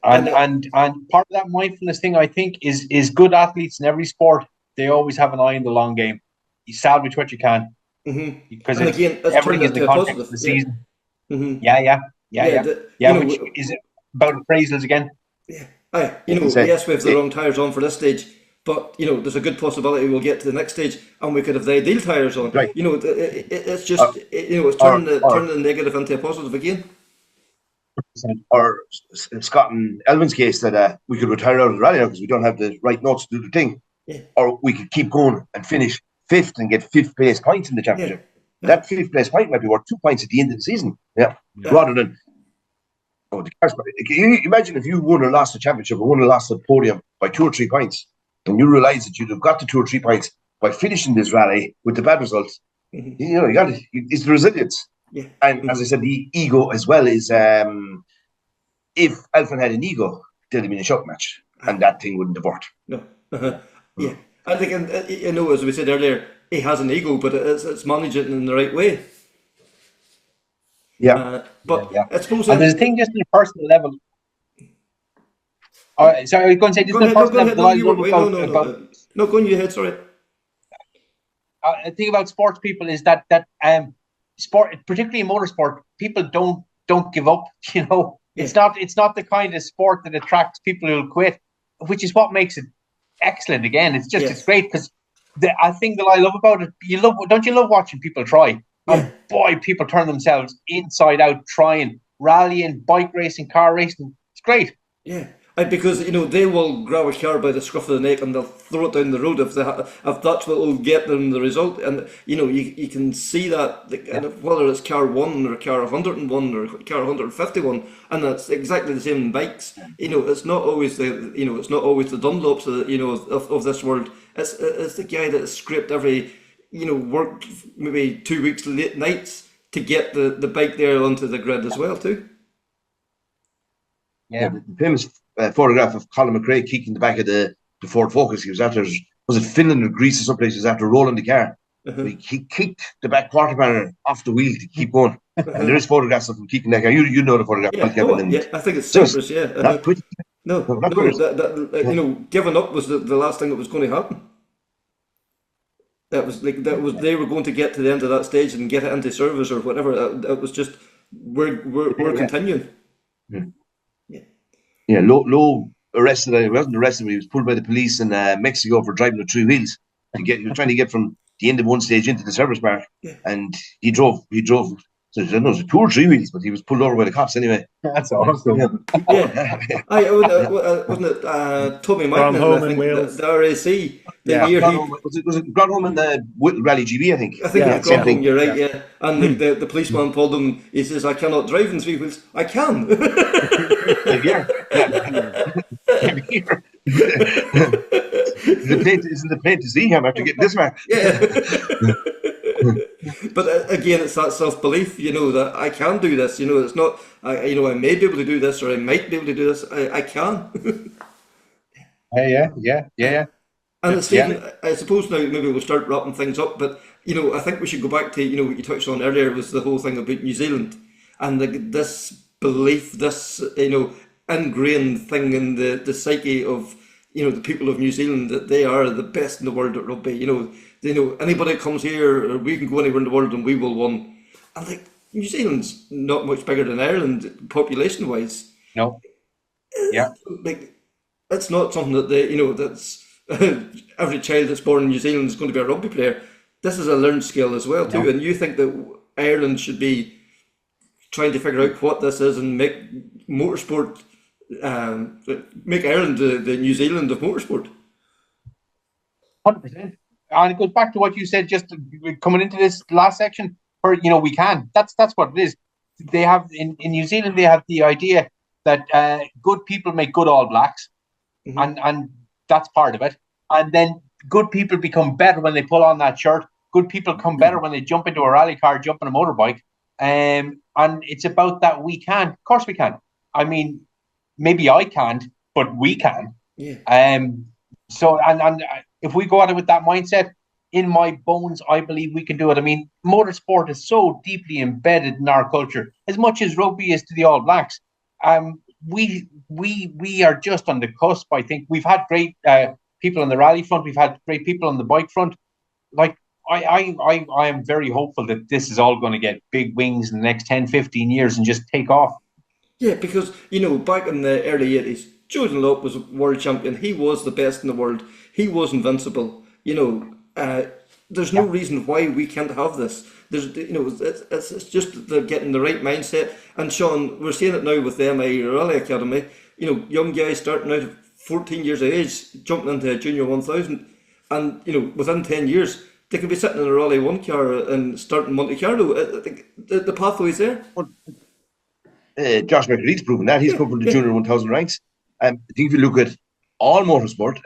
And part of that mindfulness thing, I think, is good athletes in every sport. They always have an eye in the long game. You salvage what you can. Mm-hmm. Because everything is in the context of the season. Mm-hmm. Yeah. Which is it about appraisals again? Yeah. Yes, we have the wrong tyres on for this stage, but there's a good possibility we'll get to the next stage and we could have the ideal tyres on. Right. It's just it's turning the negative into a positive again. Or Scott and Elvin's case that we could retire out of the rally now because we don't have the right notes to do the thing. Yeah. Or we could keep going and finish 5th and get 5th place points in the championship. Yeah. That 5th place point might be worth 2 points at the end of the season. Yeah. Rather than you imagine if you won or lost the championship or won or lost the podium by 2 or 3 points, and you realise that you'd have got the 2 or 3 points by finishing this rally with the bad results. Mm-hmm. You got it. It's the resilience. Yeah. And as I said, the ego as well is if Elfin had an ego, there'd have been a shot match, and that thing wouldn't have worked. No. Yeah. I think, as we said earlier, he has an ego, but it's managed it in the right way. Yeah. I suppose. And there's a thing just on a personal level. Sorry, I was going to say, just on a personal level. No, go on your head, sorry. The thing about sports people is that sport, particularly in motorsport, people don't give up. It's not the kind of sport that attracts people who'll quit, which is what makes it excellent. Again, it's just it's great because I think that I love about it. Don't you love watching people try? Yeah. And boy, people turn themselves inside out trying, rallying, bike racing, car racing. It's great. Yeah, Because they will grab a car by the scruff of the neck and they'll throw it down the road if if that's what will get them the result. And you can see that, and whether it's car 1 or car 101 or car 151, and that's exactly the same in bikes. It's not always the Dunlops of this world. It's the guy that scraped every worked maybe 2 weeks late nights to get the bike there onto the grid as well too. Yeah, the famous photograph of Colin McRae kicking the back of the Ford Focus. He was after, was it Finland or Greece or someplace? He was after rolling the car. So he kicked the back quarter panel off the wheel to keep going. And there is photographs of him kicking that car. You know the photograph. Yeah, I think it's Cyprus. Yeah, not quit. No, giving up was the last thing that was going to happen. That was they were going to get to the end of that stage and get it into service or whatever. That was just we're continuing. Yeah, low arrested. He wasn't arrested, but he was pulled by the police in Mexico for driving with 3 wheels. He was trying to get from the end of one stage into the service park, and he drove. So I don't know, it was 2 or 3 wheels, but he was pulled over by the cops anyway. That's awesome. Wasn't it Tommy Martin? Home I think in Wales. the RAC. Was it Granholm in the Rally GB? I think. I think it's Granholm. You're right. Yeah, and the policeman told him. He says, "I cannot drive in 3 wheels." I can. The plate to see him after getting this man. Yeah. But again, it's that self-belief, that I can do this. It's not, I may be able to do this, or I might be able to do this. I can. Yeah. And Stephen, I suppose now maybe we'll start wrapping things up. But I think we should go back to what you touched on earlier, was the whole thing about New Zealand and this belief, this ingrained thing in the psyche of the people of New Zealand, that they are the best in the world at rugby. Anybody that comes here, or we can go anywhere in the world and we will win. And New Zealand's not much bigger than Ireland population wise. No. Yeah. It's not something that that's every child that's born in New Zealand is going to be a rugby player. This is a learned skill as well too. No. And you think that Ireland should be trying to figure out what this is and make motorsport, make Ireland the New Zealand of motorsport. 100%. And it goes back to what you said just coming into this last section, where we can. That's what it is. They have in New Zealand, they have the idea that good people make good All Blacks, and that's part of it. And then good people become better when they pull on that shirt. Good people come better when they jump into a rally car, jump on a motorbike. And it's about that we can. Of course we can. I mean, maybe I can't, but we can. Yeah. So if we go at it with that mindset, in my bones, I believe we can do it. I mean, motorsport is so deeply embedded in our culture, as much as rugby is to the All Blacks. We are just on the cusp. I think we've had great people on the rally front. We've had great people on the bike front. I am very hopeful that this is all going to get big wings in the next 10, 15 years and just take off. Yeah, because, back in the early 80s, Joe Dunlop was world champion. He was the best in the world. He was invincible. There's no reason why we can't have this. There's, it's just getting the right mindset. And Sean, we're seeing it now with the MI Rally Academy. Young guys starting out at 14 years of age, jumping into a Junior 1000, and within 10 years they could be sitting in a Rally 1 car and starting Monte Carlo. The pathway's there. Josh McAree's proven that. He's come from the Junior 1000 ranks. I think if you look at all motorsport,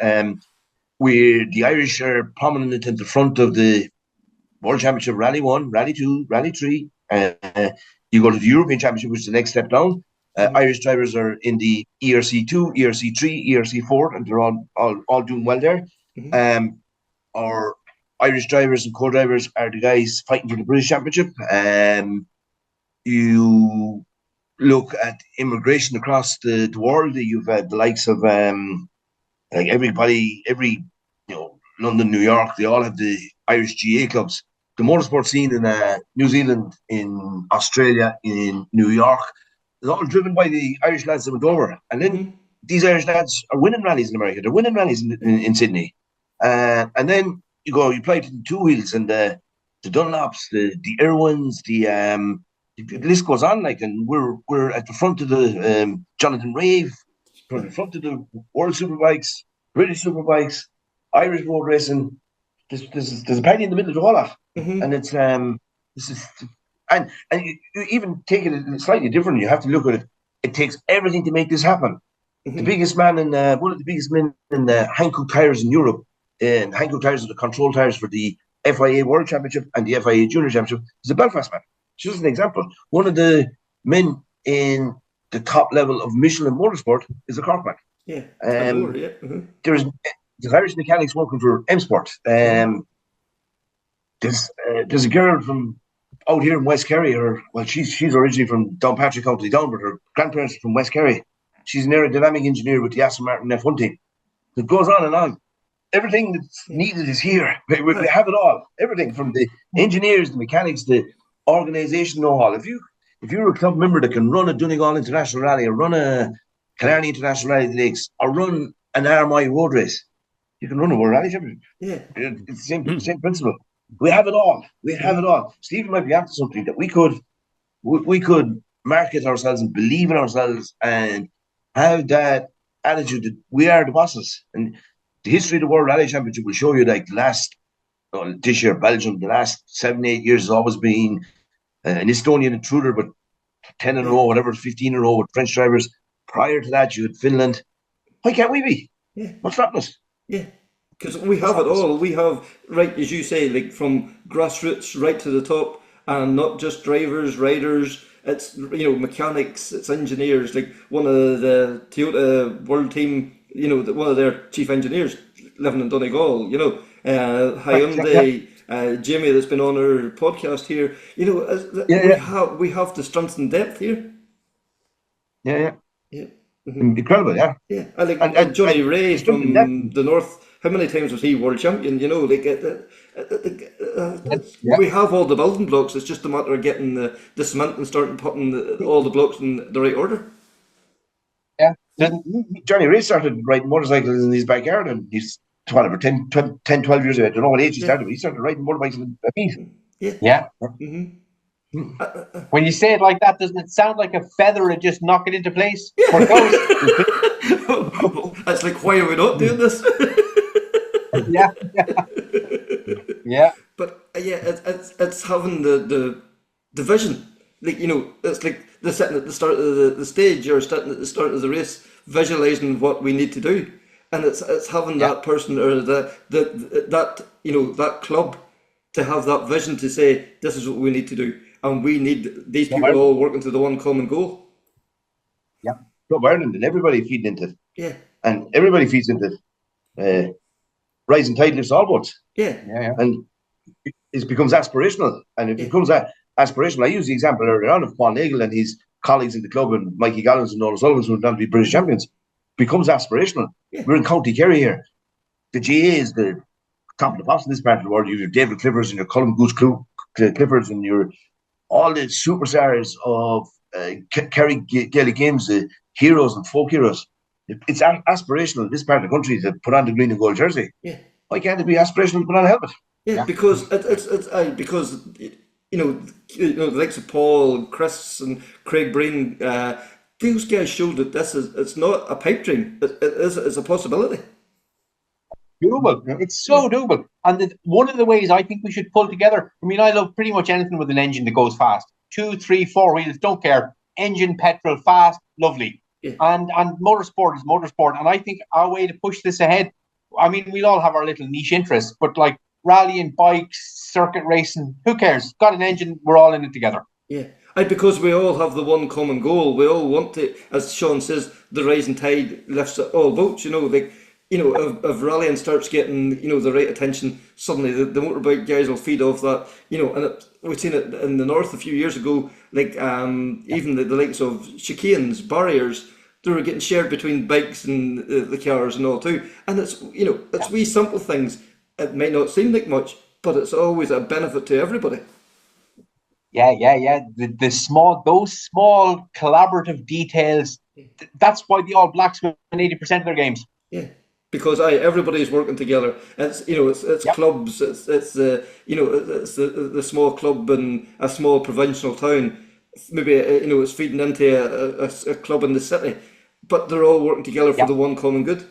where the Irish are prominent at the front of the World Championship, Rally 1, Rally 2, Rally 3. You go to the European Championship, which is the next step down. Irish drivers are in the ERC 2, ERC 3, ERC 4, and they're all doing well there. Our Irish drivers and co-drivers are the guys fighting for the British Championship. You look at immigration across the world. You've had the likes of everybody, London, New York, they all have the Irish GA clubs. The motorsport scene in New Zealand, in Australia, in New York, is all driven by the Irish lads that went over. And then these Irish lads are winning rallies in America. They're winning rallies in Sydney. And then you apply to the two wheels and the Dunlops, the Irwins, the list goes on. And we're at the front of the Jonathan Rave. from the front of the World Superbikes, British Superbikes, Irish road racing. There's a penny in the middle of the whole lot, and it's this is and you even take it slightly different. You have to look at it. It takes everything to make this happen. The biggest man in one of the biggest men in Hankook Tires in Europe, and Hankook Tires are the control tires for the FIA World Championship and the FIA Junior Championship, is a Belfast man. Just an example. One of the men in the top level of Michelin Motorsport is a Cork man. Yeah. There's Irish mechanics working for M Sport. There's a girl from out here in West Kerry, she's originally from Downpatrick County Down, but her grandparents are from West Kerry. She's an aerodynamic engineer with the Aston Martin F1 team. It goes on and on. Everything that's needed is here. We have it all. Everything from the engineers, the mechanics, the organisation know-how. If you're a club member that can run a Donegal International Rally, or run a Killarney International Rally Lakes, or run an RMI road race, you can run a World Rally Championship. Yeah. It's the same principle. We have it all. We have it all. Stephen might be after something that we could market ourselves and believe in ourselves and have that attitude that we are the bosses. And the history of the World Rally Championship will show you, like, this year Belgium, the last 7-8 years has always been an Estonian intruder, but 10 in a row, whatever, 15 in a row with French drivers. Prior to that, you had Finland. Why can't we be? Yeah. What's stopping us? Yeah. Because we have it all. We have, right, as you say, like from grassroots right to the top, and not just drivers, riders, it's, mechanics, it's engineers. Like one of the Toyota World Team, one of their chief engineers living in Donegal, Hyundai, Jimmy that's been on our podcast here, we have the strength and depth here. Yeah. Mm-hmm. Incredible, yeah. Yeah, and Johnny Ray from the north. How many times was he world champion? We have all the building blocks. It's just a matter of getting the cement and starting putting all the blocks in the right order. Yeah. Johnny Ray started riding motorcycles in his backyard, and he's 12 years old. I don't know what age he started, but he started riding motorbikes in the feet. Yeah. Mm-hmm. When you say it like that, doesn't it sound like a feather and just knock it into place? It's like, why are we not doing this? Yeah. But it's having the vision. Like, it's like they're sitting at the start of the stage, or sitting at the start of the race, visualizing what we need to do, and it's having that person, or that club, to have that vision to say, this is what we need to do. And we need these people all working to the one common goal. Yeah. Club Ireland, and everybody feeding into it. Yeah. And everybody feeds into it. Rising tide lifts all boats. Yeah. And it becomes aspirational. And it becomes aspirational. I used the example earlier on of Paul Nagel and his colleagues in the club, and Mikey Gallons and Nolan Sullivan, who went on to be British champions. Becomes aspirational. Yeah. We're in County Kerry here. The GA is the top of the pops in this part of the world. You have your David Clifford's and your Colin Goose Clifford's and your all the superstars of Kerry Gaelic Games, the heroes and folk heroes. It's aspirational in this part of the country to put on the green and gold jersey. Yeah. Why can't it be aspirational to put on a helmet? Yeah. Because because the likes of Paul, Chris, and Craig Breen, those guys showed that it's not a pipe dream. It's a possibility. Doable. It's so doable. And one of the ways I think we should pull together, I love pretty much anything with an engine that goes fast. 2, 3, 4 wheels, don't care. Engine, petrol, fast, lovely. Yeah. And motorsport is motorsport. And I think our way to push this ahead, we'll all have our little niche interests, but like rallying, bikes, circuit racing, who cares? Got an engine, we're all in it together. Yeah. Because we all have the one common goal. We all want to, as Sean says, the rising tide lifts all boats, if rallying starts getting, the right attention, suddenly the motorbike guys will feed off that, and we've seen it in the north a few years ago, like even the likes of chicanes, barriers, they were getting shared between bikes and the cars and all too. And it's, it's wee simple things. It might not seem like much, but it's always a benefit to everybody. Yeah. Those small collaborative details, that's why the All Blacks win 80% of their games. Yeah. Because everybody's working together. It's it's clubs. It's it's the small club in a small provincial town. Maybe it's feeding into a club in the city, but they're all working together for Yeah. the one common good.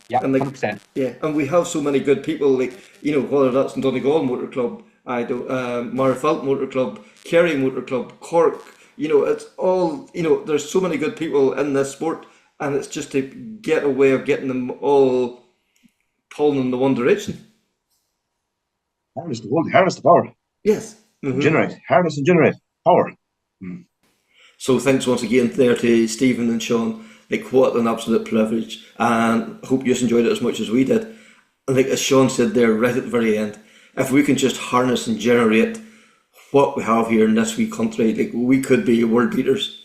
Yeah, And like, 100%. yeah, and we have so many good people, like, you know, whether that's in Donegal Motor Club, Marfelt Motor Club, Kerry Motor Club, Cork, you know, it's all, you know, there's so many good people in this sport, and it's just to get a way of getting them all pulling in the one direction. Harness the power. Yes. Harness and generate power. So thanks once again there to Stephen and Sean. Like, what an absolute privilege, and I hope you enjoyed it as much as we did. And like as Sean said there right at the very end, if we can just harness and generate what we have here in this wee country, like, we could be world beaters.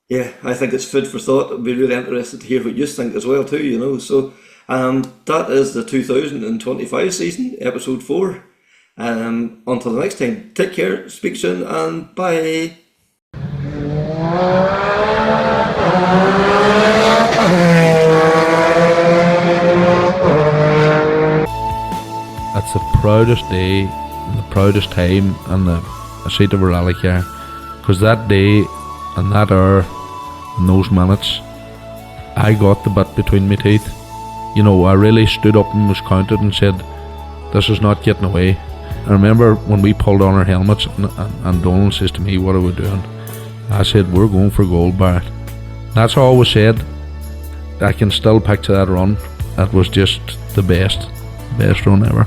Yeah, I think it's food for thought. I'd be really interested to hear what you think as well too, you know. So that is the 2025 season, episode 4. Until the next time, take care, speak soon, and bye. It's the proudest day, and the proudest time, and the seat of a relic here, because that day, and that hour, and those minutes, I got the bit between my teeth. You know, I really stood up and was counted and said, this is not getting away. I remember when we pulled on our helmets, and Donald says to me, what are we doing? I said, we're going for gold, Barrett. That's all we said. I can still picture that run. That was just the best run ever.